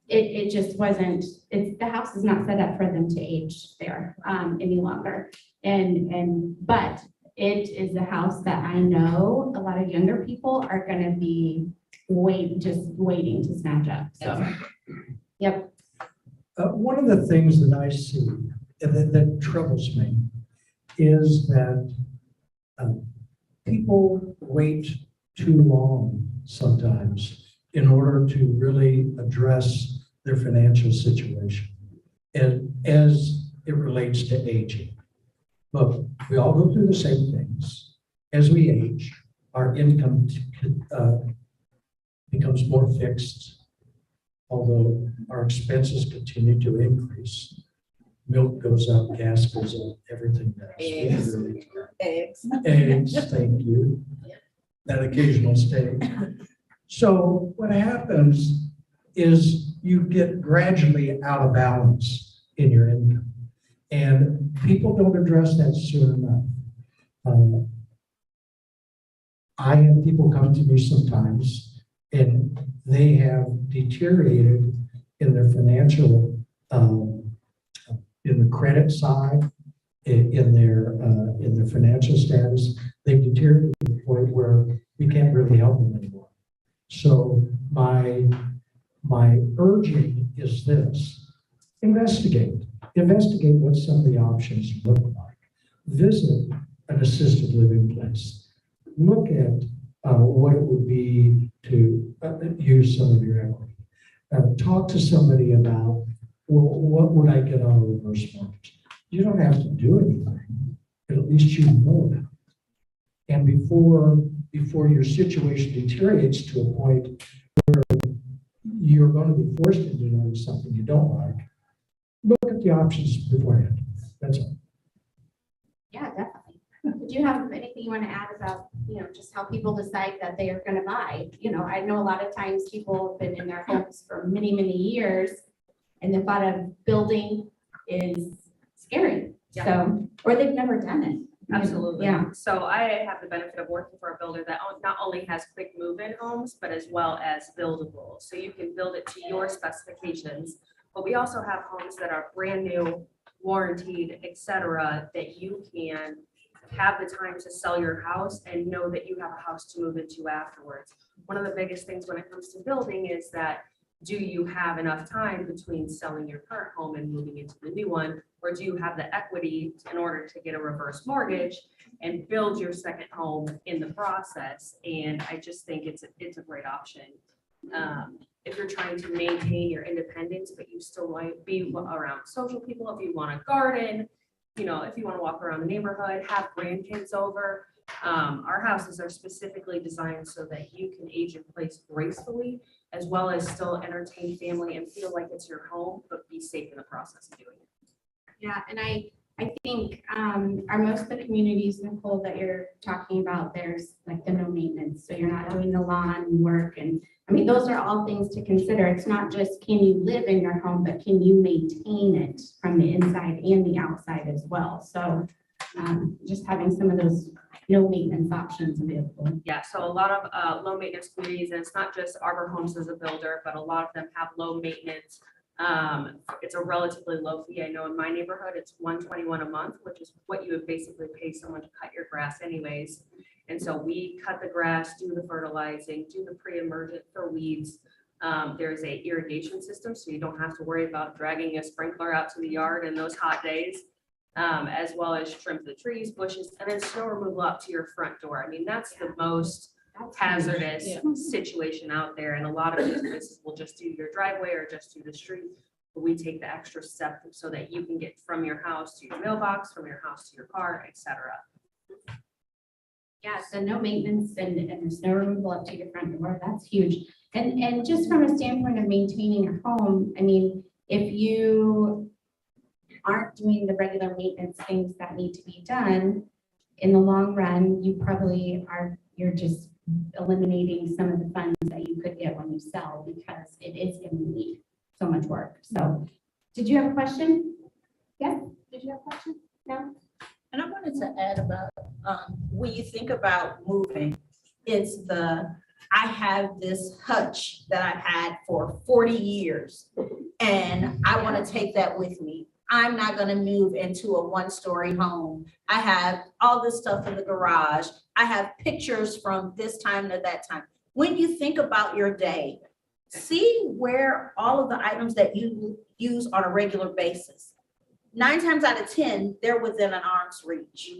it just wasn't, the house is not set up for them to age there any longer. But it is a house that I know a lot of younger people are going to be waiting to snatch up. So, yep. One of the things that I see that troubles me is that people wait too long sometimes in order to really address their financial situation and as it relates to aging. Look, we all go through the same things. As we age, our income becomes more fixed, although our expenses continue to increase. Milk goes up, gas goes up, everything does. Eggs, thank you. That occasional steak. So what happens is you get gradually out of balance in your income. And people don't address that soon enough. I have people come to me sometimes and they have deteriorated in their financial, in the credit side, in their financial status. They've deteriorated to the point where we can't really help them anymore. So my urging is this: investigate what some of the options look like. Visit an assisted living place. Look at what it would be to use some of your equity. Talk to somebody about, well, what would I get on a reverse mortgage? You don't have to do anything, but at least you know about it. And before your situation deteriorates to a point where you're going to be forced into doing something you don't like, look at the options beforehand. That's all. Yeah, definitely. Did you have anything you want to add about, just how people decide that they are going to buy? I know a lot of times people have been in their homes for many, many years, and the thought of building is scary. Yeah. So, or they've never done it. absolutely. Yeah. So I have the benefit of working for a builder that not only has quick move-in homes, but as well as buildable. So you can build it to your specifications. But we also have homes that are brand new, warranted, et cetera, that you can have the time to sell your house and know that you have a house to move into afterwards. One of the biggest things when it comes to building is that do you have enough time between selling your current home and moving into the new one? Or do you have the equity in order to get a reverse mortgage and build your second home in the process? And I just think it's a great option. If you're trying to maintain your independence, but you still want to be around social people, if you want to garden, you know, if you want to walk around the neighborhood, have grandkids over. Our houses are specifically designed so that you can age in place gracefully, as well as still entertain family and feel like it's your home, but be safe in the process of doing it. Yeah, and I think are most of the communities, Nicole, that you're talking about, there's like the no maintenance. So you're not doing the lawn work. And I mean, those are all things to consider. It's not just can you live in your home, but can you maintain it from the inside and the outside as well. So just having some of those no maintenance options available. Yeah, so a lot of low maintenance communities, and it's not just Arbor Homes as a builder, but a lot of them have low maintenance. It's a relatively low fee. I know in my neighborhood, it's $121 a month, which is what you would basically pay someone to cut your grass anyways. And so we cut the grass, do the fertilizing, do the pre-emergent for weeds. There's a irrigation system, so you don't have to worry about dragging a sprinkler out to the yard in those hot days, as well as trim the trees, bushes, and then snow removal up to your front door. I mean, that's the most hazardous situation out there. And a lot of these places will just do your driveway or just do the street. But we take the extra step so that you can get from your house to your mailbox, from your house to your car, etc. Yeah, so no maintenance and there's no removal up to your front door. That's huge. And just from a standpoint of maintaining a home, I mean, if you aren't doing the regular maintenance things that need to be done, in the long run, you probably you're just eliminating some of the funds that you could get when you sell, because it is going to need so much work. So did you have a question? Yes, did you have a question? No? And I wanted to add about, when you think about moving, it's I have this hutch that I've had for 40 years, and I want to take that with me. I'm not going to move into a one-story home. I have all this stuff in the garage. I have pictures from this time to that time. When you think about your day, see where all of the items that you use on a regular basis. 9 times out of 10, they're within an arm's reach.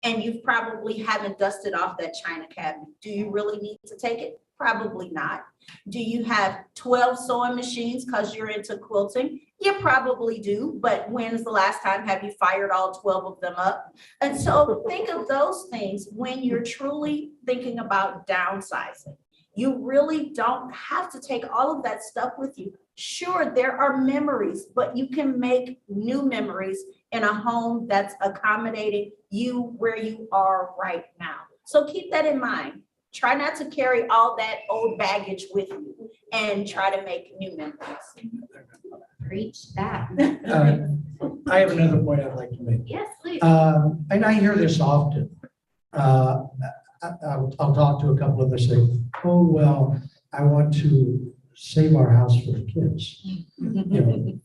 And you probably haven't dusted off that china cabinet. Do you really need to take it? Probably not. Do you have 12 sewing machines because you're into quilting? You probably do, but when's the last time have you fired all 12 of them up? And so think of those things when you're truly thinking about downsizing. You really don't have to take all of that stuff with you. Sure, there are memories, but you can make new memories in a home that's accommodating you where you are right now. So keep that in mind. Try not to carry all that old baggage with you and try to make new memories. Preach that. I have another point I'd like to make. Yes, please. And I hear this often. I'll talk to a couple of them, say, oh, well, I want to save our house for the kids. You know,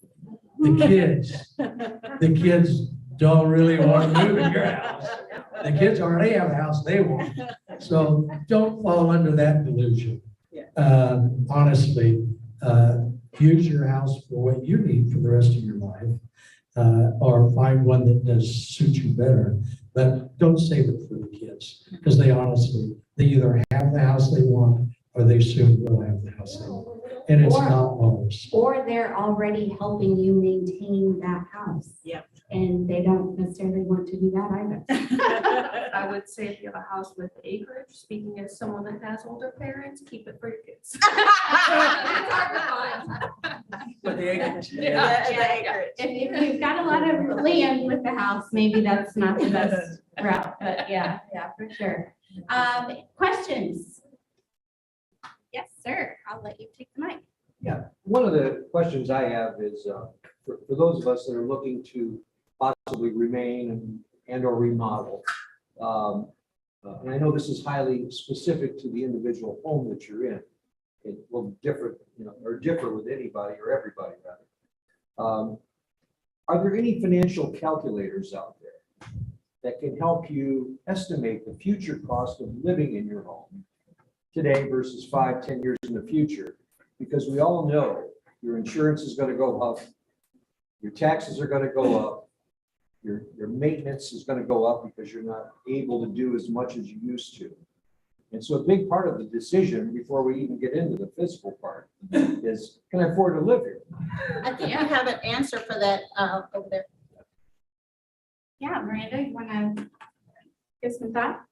the kids don't really want to move in your house. The kids already have a house they want. So don't fall under that delusion. Honestly, use your house for what you need for the rest of your life, or find one that does suit you better. But don't save it for the kids, because they either have the house they want or they soon will have the house they want. And it's not always. Or they're already helping you maintain that house. Yep. And they don't necessarily want to do that either. I would say if you have a house with acreage, speaking as someone that has older parents, keep it for your kids. But the acreage. If you've got a lot of land with the house, maybe that's not the best route, but yeah, for sure. Questions? Yes, sir. I'll let you take the mic. Yeah, one of the questions I have is for those of us that are looking to possibly remain and or remodel. And I know this is highly specific to the individual home that you're in. It will differ, or differ with anybody or everybody rather. Are there any financial calculators out there that can help you estimate the future cost of living in your home today versus 5-10 years in the future, Because we all know your insurance is gonna go up, your taxes are gonna go up, your maintenance is gonna go up because you're not able to do as much as you used to. And so a big part of the decision, before we even get into the physical part, is can I afford to live here? I think you have an answer for that over there. Yeah, Miranda, you wanna give some thought?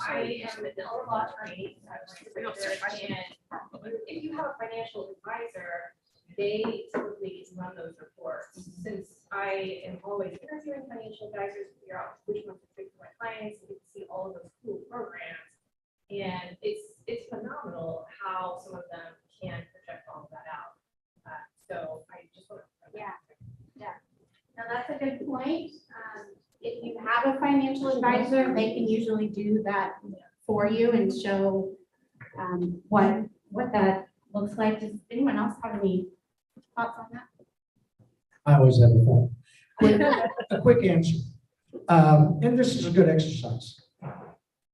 I am an Illinois law attorney. And if you have a financial advisor, they typically run those reports. Since I am always interviewing financial advisors to figure out which ones to pick for my clients, you can see all of those cool programs. And it's phenomenal how some of them can project all of that out. So I just want to. Yeah. Now, that's a good point. If you have a financial advisor, they can usually do that for you and show what that looks like. Does anyone else have any thoughts on that? I always have a thought. A quick answer. And this is a good exercise.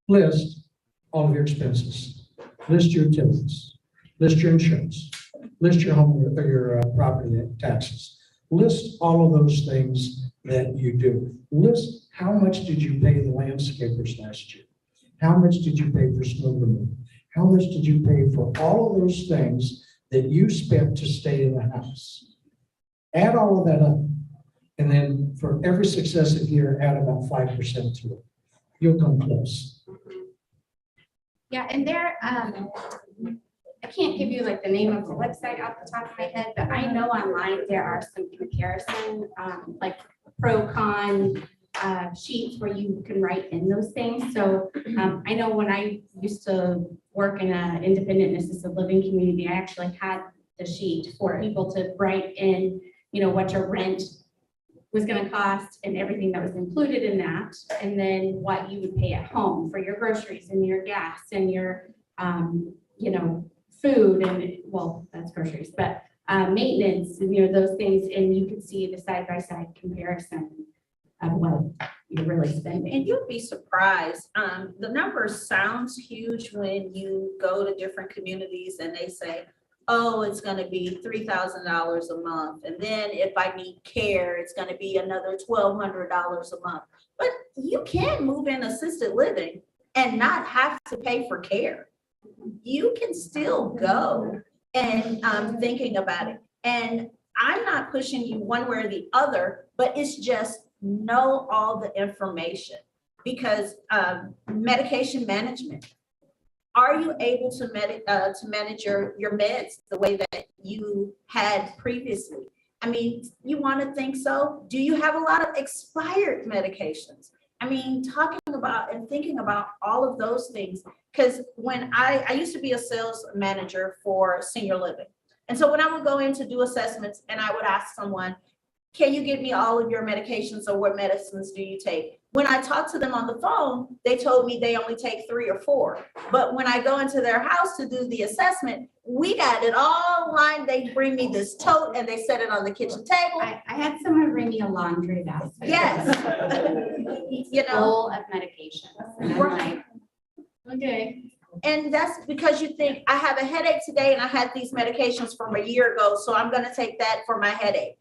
List all of your expenses. List your utilities. List your insurance. List your home or your property taxes. List all of those things that you do. List how much did you pay the landscapers last year? How much did you pay for snow removal? How much did you pay for all of those things that you spent to stay in the house? Add all of that up. And then for every successive year, add about 5% to it. You'll come close. Yeah, and there, I can't give you like the name of the website off the top of my head, but I know online there are some comparison, like pro con sheets where you can write in those things. So I know when I used to work in an independent assisted living community, I actually had the sheet for people to write in, what your rent was going to cost and everything that was included in that, and then what you would pay at home for your groceries and your gas and your, food and, well, that's groceries, but maintenance, those things, and you can see the side-by-side comparison of what you're really spending. And you'll be surprised. The number sounds huge when you go to different communities and they say, oh, it's gonna be $3,000 a month. And then if I need care, it's gonna be another $1,200 a month. But you can move in assisted living and not have to pay for care. You can still go and thinking about it. And I'm not pushing you one way or the other, but it's just know all the information because medication management. Are you able to manage your meds the way that you had previously? I mean, you want to think so? Do you have a lot of expired medications? I mean, talking about and thinking about all of those things, because when I used to be a sales manager for senior living. And so when I would go in to do assessments and I would ask someone, can you give me all of your medications or what medicines do you take? When I talked to them on the phone, they told me they only take 3 or 4. But when I go into their house to do the assessment, we got it all lined. They bring me this tote and they set it on the kitchen table. I had someone bring me a laundry basket. Yes. Full of medications. And I'm like, okay. And that's because you think I have a headache today and I had these medications from a year ago, so I'm going to take that for my headache.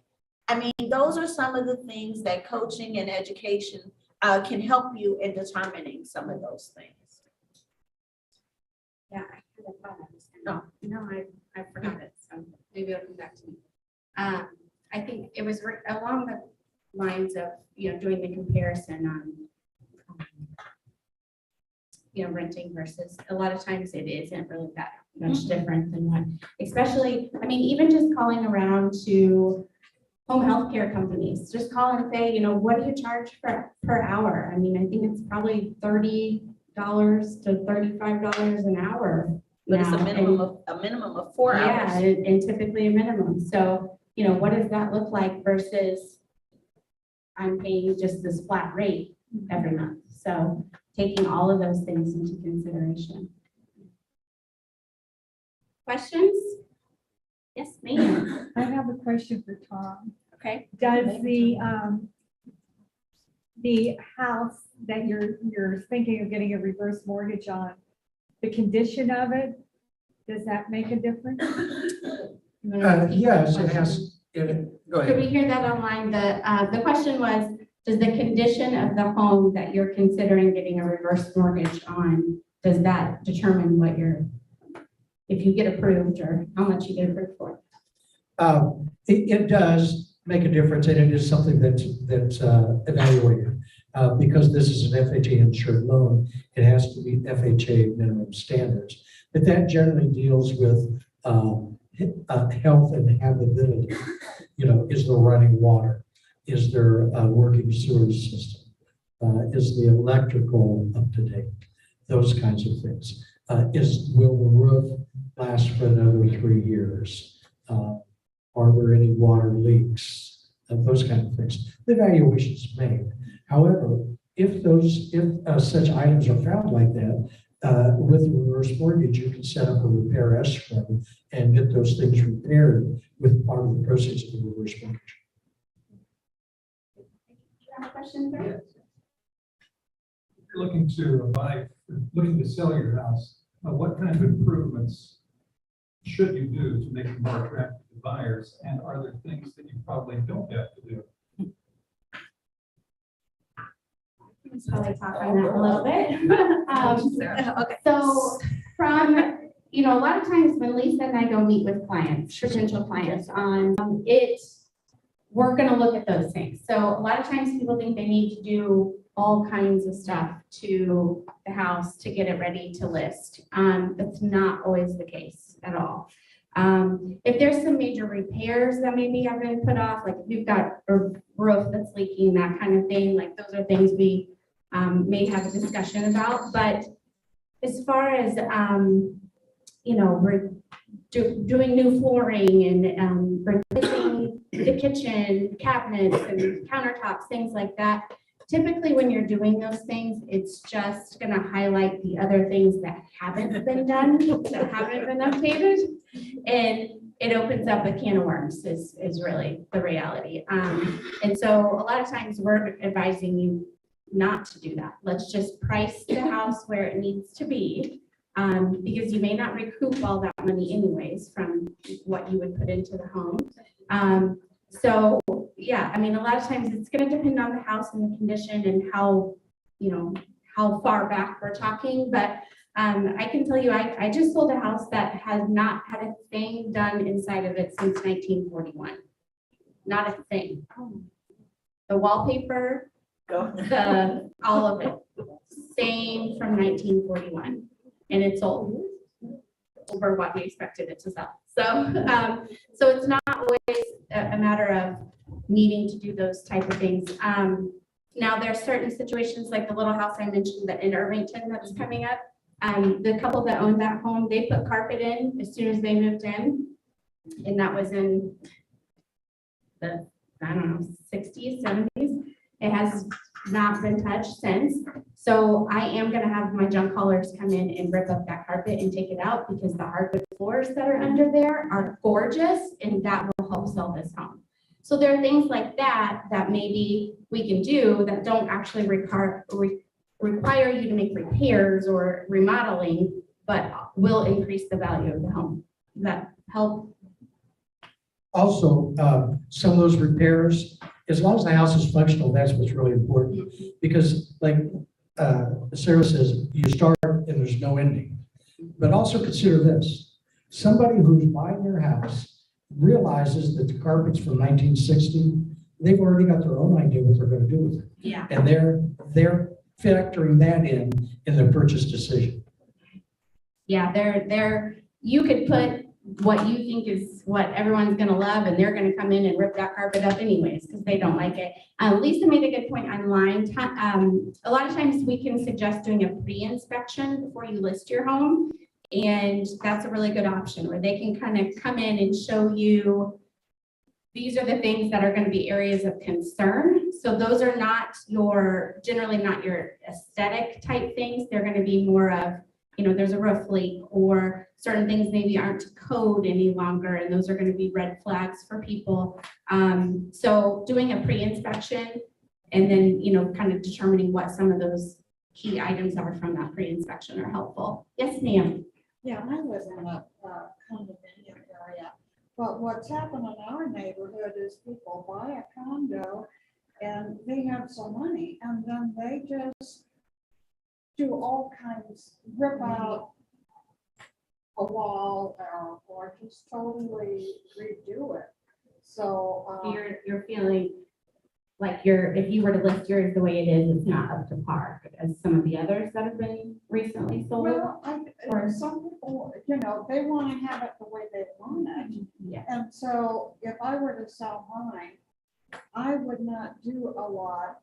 I mean, those are some of the things that coaching and education can help you in determining some of those things. Yeah, I kind of thought I was gonna, I forgot it, so maybe it'll come back to me. I think it was along the lines of, doing the comparison on, renting versus, a lot of times it isn't really that much different than what, especially, I mean, even just calling around to home healthcare companies, just call and say, what do you charge per hour? I mean, I think it's probably $30 to $35 an hour. But it's now. a minimum of 4 hours. Yeah, and typically a minimum. So, what does that look like versus I'm paying just this flat rate every month? So taking all of those things into consideration. Questions? Yes, ma'am. I have a question for Tom. Okay. Does the house that you're thinking of getting a reverse mortgage on, the condition of it, does that make a difference? Yes, it has, go Could we ahead. hear that online? The question was, does the condition of the home that you're considering getting a reverse mortgage on, does that determine what if you get approved or how much you get approved for? It does make a difference, and it is something that's evaluated. Because this is an FHA insured loan, it has to meet FHA minimum standards. But that generally deals with health and habitability. You know, is there running water? Is there a working sewage system? Is the electrical up to date? Those kinds of things. Will the roof last for another 3 years? Are there any water leaks? Those kind of things. The evaluation is made. However, if such items are found like that, with a reverse mortgage, you can set up a repair escrow and get those things repaired with part of the proceeds of the reverse mortgage. Do you have a question, sir? If you're looking to sell your house, what kind of improvements should you do to make it more attractive to buyers? And are there things that you probably don't have to do? Probably talk on that a little bit. Okay. So from, a lot of times when Lisa and I go meet with clients, potential clients on it, we're gonna look at those things. So a lot of times people think they need to do all kinds of stuff to the house to get it ready to list. That's not always the case at all. If there's some major repairs that maybe have been put off, like if you've got a roof that's leaking, that kind of thing, like those are things we may have a discussion about. But as far as, we're doing new flooring and replacing the kitchen cabinets and countertops, things like that. Typically, when you're doing those things, it's just going to highlight the other things that haven't been done, that haven't been updated. And it opens up a can of worms is really the reality. And so a lot of times we're advising you not to do that. Let's just price the house where it needs to be, because you may not recoup all that money anyways from what you would put into the home. So yeah, I mean, a lot of times it's going to depend on the house and the condition and how far back we're talking. But I can tell you, I just sold a house that has not had a thing done inside of it since 1941. Not a thing. The wallpaper, all of it, same from 1941, and it's sold over what we expected it to sell. So, so it's not always a matter of needing to do those type of things. Now there's certain situations like the little house I mentioned that in Irvington that's coming up. The couple that owned that home, they put carpet in as soon as they moved in, and that was in the, 60s, 70s. It has not been touched since. So I am going to have my junk haulers come in and rip up that carpet and take it out, because the hardwood floors that are under there are gorgeous, and that will help sell this home. So there are things like that that maybe we can do that don't actually require you to make repairs or remodeling, but will increase the value of the home. Does that help? Also, some of those repairs, as long as the house is functional, that's what's really important. Because like Sarah says, you start and there's no ending. But also consider this. Somebody who's buying your house realizes that the carpet's from 1960. They've already got their own idea what they're going to do with it. Yeah. And they're factoring that in their purchase decision. Yeah, you could put what you think is what everyone's gonna love, and they're gonna come in and rip that carpet up anyways, because they don't like it. Lisa made a good point online. A lot of times we can suggest doing a pre-inspection before you list your home. And that's a really good option where they can kind of come in and show you, these are the things that are going to be areas of concern. So those are generally not your aesthetic type things. They're going to be more of, there's a roof leak, or certain things maybe aren't to code any longer, and those are going to be red flags for people. So doing a pre-inspection And then, you know, kind of determining what some of those key items are from that pre-inspection are helpful. Yes, ma'am. Yeah, I live in a condominium area, but what's happened in our neighborhood is people buy a condo and they have some money and then they just do all kinds, rip out a wall or just totally redo it. So, You're feeling like if you were to list yours the way it is, it's not up to par as some of the others that have been recently sold. well, Or- some people, you know, they want to have it the way they want it. Yeah. And so if I were to sell mine, I would not do a lot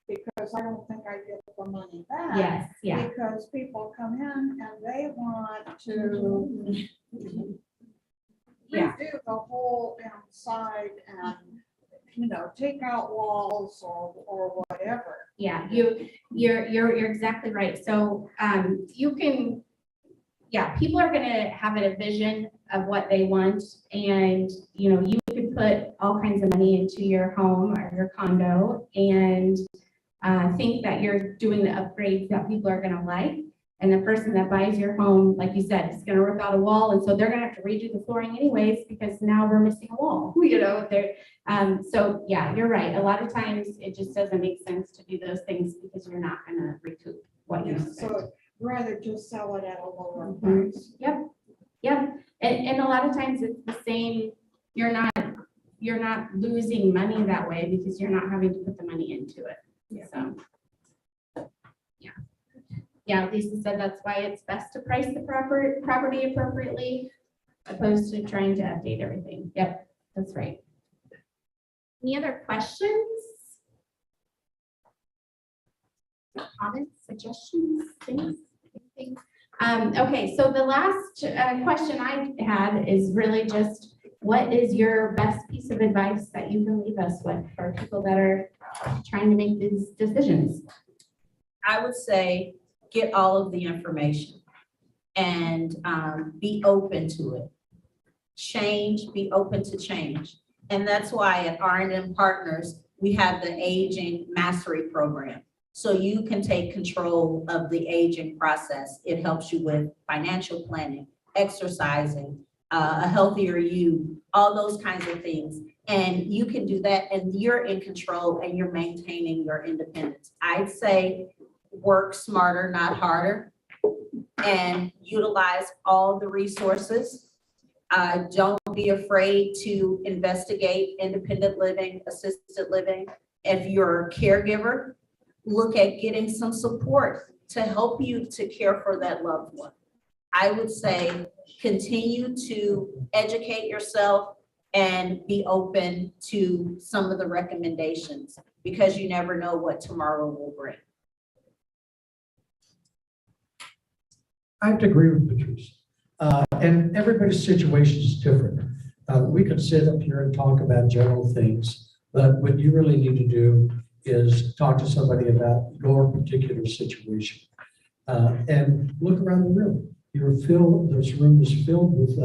because I don't think I get the money back. Yes, yeah. Because people come in and they want to Yeah. redo the whole inside and, you know, take out walls or whatever. Yeah, you're exactly right. So you can, yeah, people are gonna have a vision of what they want, and you know, you could put all kinds of money into your home or your condo and think that you're doing the upgrades that people are gonna like. And the person that buys your home, like you said, is gonna rip out a wall, and so they're gonna have to redo the flooring anyways because now we're missing a wall. You know, so yeah, you're right. A lot of times it just doesn't make sense to do those things because you're not gonna recoup what you spent. So rather just sell it at a lower Mhm. price. Yep, and a lot of times it's the same, you're not losing money that way because you're not having to put the money into it. So. Yeah, Lisa said that's why it's best to price the property appropriately opposed to trying to update everything. Yep, that's right. Any other questions? Comments, suggestions, things? Anything? Okay, so the last question I had is really just, what is your best piece of advice that you can leave us with for people that are trying to make these decisions? I would say, get all of the information and be open to it. Be open to change. And that's why at R&M Partners, we have the Aging Mastery Program. So you can take control of the aging process. It helps you with financial planning, exercising, a healthier you, all those kinds of things. And you can do that and you're in control and you're maintaining your independence. I'd say work smarter, not harder, and utilize all the resources. Don't be afraid to investigate independent living, assisted living. If you're a caregiver, look at getting some support to help you to care for that loved one. I would say continue to educate yourself and be open to some of the recommendations because you never know what tomorrow will bring. I have to agree with Patrice. And everybody's situation is different. We could sit up here and talk about general things, but what you really need to do is talk to somebody about your particular situation. And look around the room. This room is filled with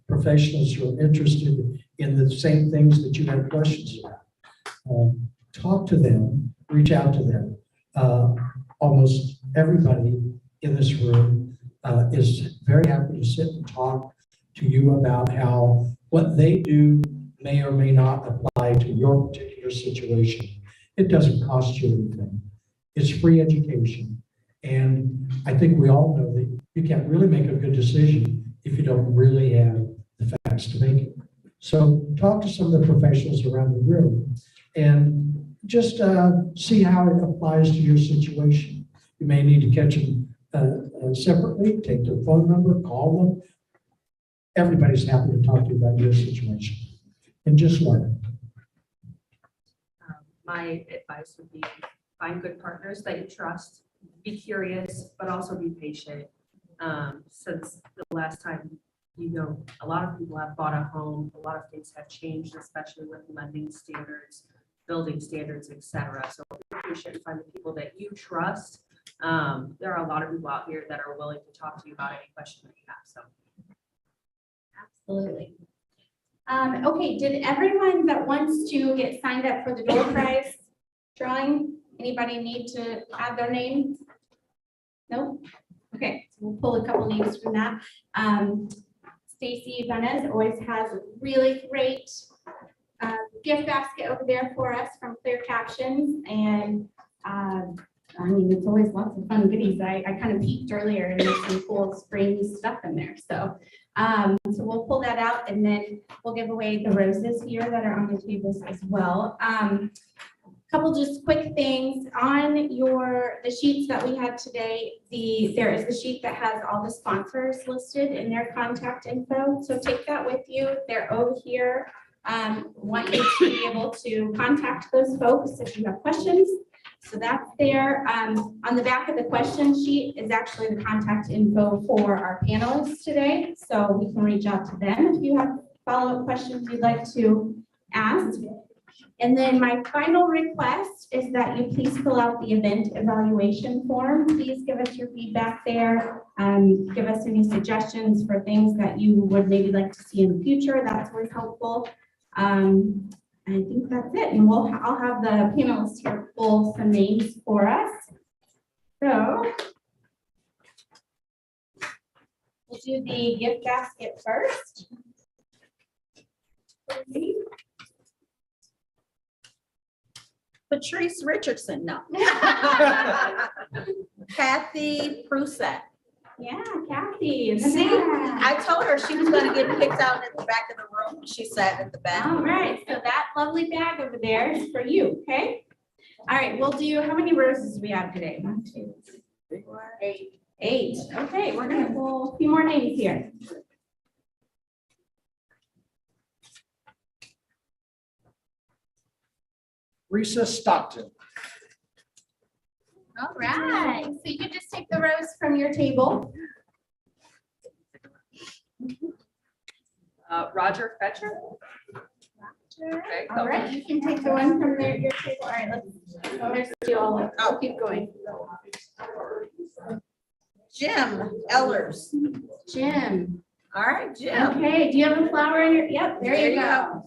professionals who are interested in the same things that you have questions about. Talk to them, reach out to them. Almost everybody in this room is very happy to sit and talk to you about how what they do may or may not apply to your particular situation. It doesn't cost you anything. It's free education. And I think we all know that you can't really make a good decision if you don't really have the facts to make it. So talk to some of the professionals around the room and just see how it applies to your situation. You may need to catch them separately, take their phone number, call them. Everybody's happy to talk to you about your situation and just learn. My advice would be find good partners that you trust, be curious, but also be patient. Since the last time, a lot of people have bought a home, a lot of things have changed, especially with lending standards, building standards, et cetera. So be patient and find the people that you trust. There are a lot of people out here that are willing to talk to you about any question that you have, so. Absolutely. Okay, did everyone that wants to get signed up for the door prize drawing? Anybody need to add their name? No? Okay, so we'll pull a couple names from that. Stacy Vanez always has a really great gift basket over there for us from ClearCaptions, and I mean, it's always lots of fun goodies. I kind of peeked earlier and there's some cool spring stuff in there. So, so we'll pull that out and then we'll give away the roses here that are on the tables as well. Couple just quick things on the sheets that we had today. There is the sheet that has all the sponsors listed and their contact info. So take that with you. They're over here. Want you to be able to contact those folks if you have questions. So that's there. On the back of the question sheet is actually the contact info for our panelists today. So we can reach out to them if you have follow-up questions you'd like to ask. And then my final request is that you please fill out the event evaluation form. Please give us your feedback there. Give us any suggestions for things that you would maybe like to see in the future. That's always helpful. I think that's it. And I'll have the panelists here pull some names for us. So we'll do the gift basket first. Patrice Richardson, no. Kathy Prusett. Yeah, Kathy. See, I told her she was gonna get picked out at the back of the room. She sat at the back. All right, so that lovely bag over there is for you, okay? All right, we'll do, how many roses do we have today? 1, 2, 3, 4, 8. 8, okay, we're gonna pull a few more names here. Risa Stockton. All right, so you can just take the rose from your table. Roger Fetcher. Okay, All right, you can take the one from your table. All right, there's 2. I'll keep going. Jim Ellers. Jim. All right, Jim. Okay, do you have a flower in your, yep, there you go.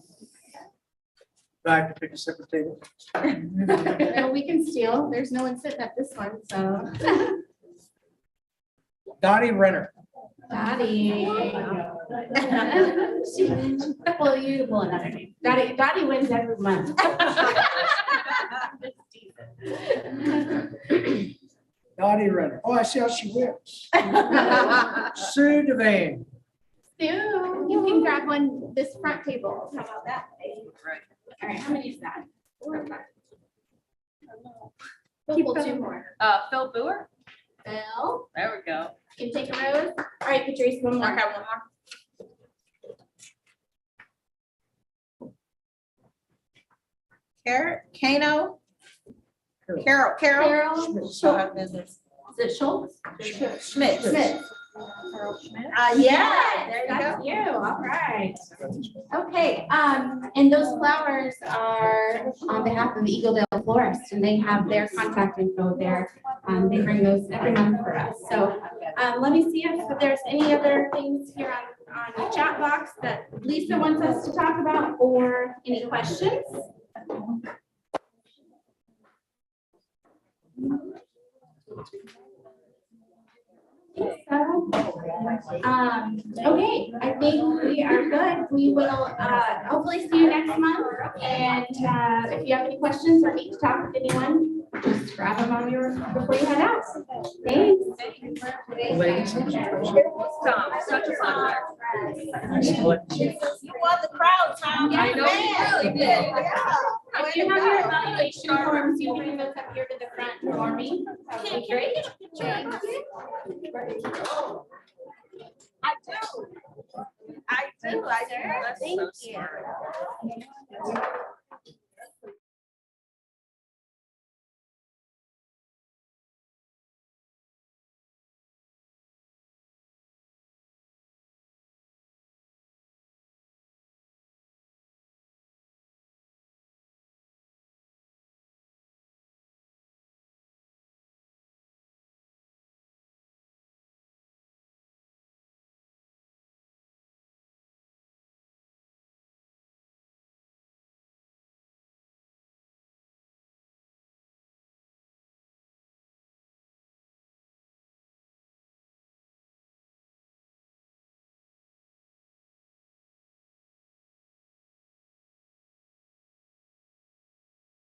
Back to pick a separate table. No, we can steal. There's no one sitting at this one, so. Dottie Renner. Dottie. Well, you will another name. Dottie wins every month. Dottie Renner. Oh, I see how she wins. Sue Devane. Sue, you can grab one this front table. How about that? Right. All right, how many is that? We'll pull 2 more. Phil Boer. Phil, There we go. you can take a rose. All right, Patrice, one more. Okay, one more. Kano. Carol. Carol So, Is it Schultz? Schmidt. Schmidt. Yeah, there you go. That's you. All right. Okay, and those flowers are on behalf of Eagledale Florist, and they have their contact info there. They bring those every month for us. So let me see if there's any other things here on the chat box that Lisa wants us to talk about, or any questions. Okay, I think we are good. We will hopefully see you next month. And if you have any questions or need to talk with anyone, just grab them on before you head out. Thanks. Ladies. Tom, such a pleasure. You won the crowd, Tom. I know you really did. Yeah. If you have your evaluation forms, you can those up here to the front for me. That would be great. I do. That's Thank so you. smart.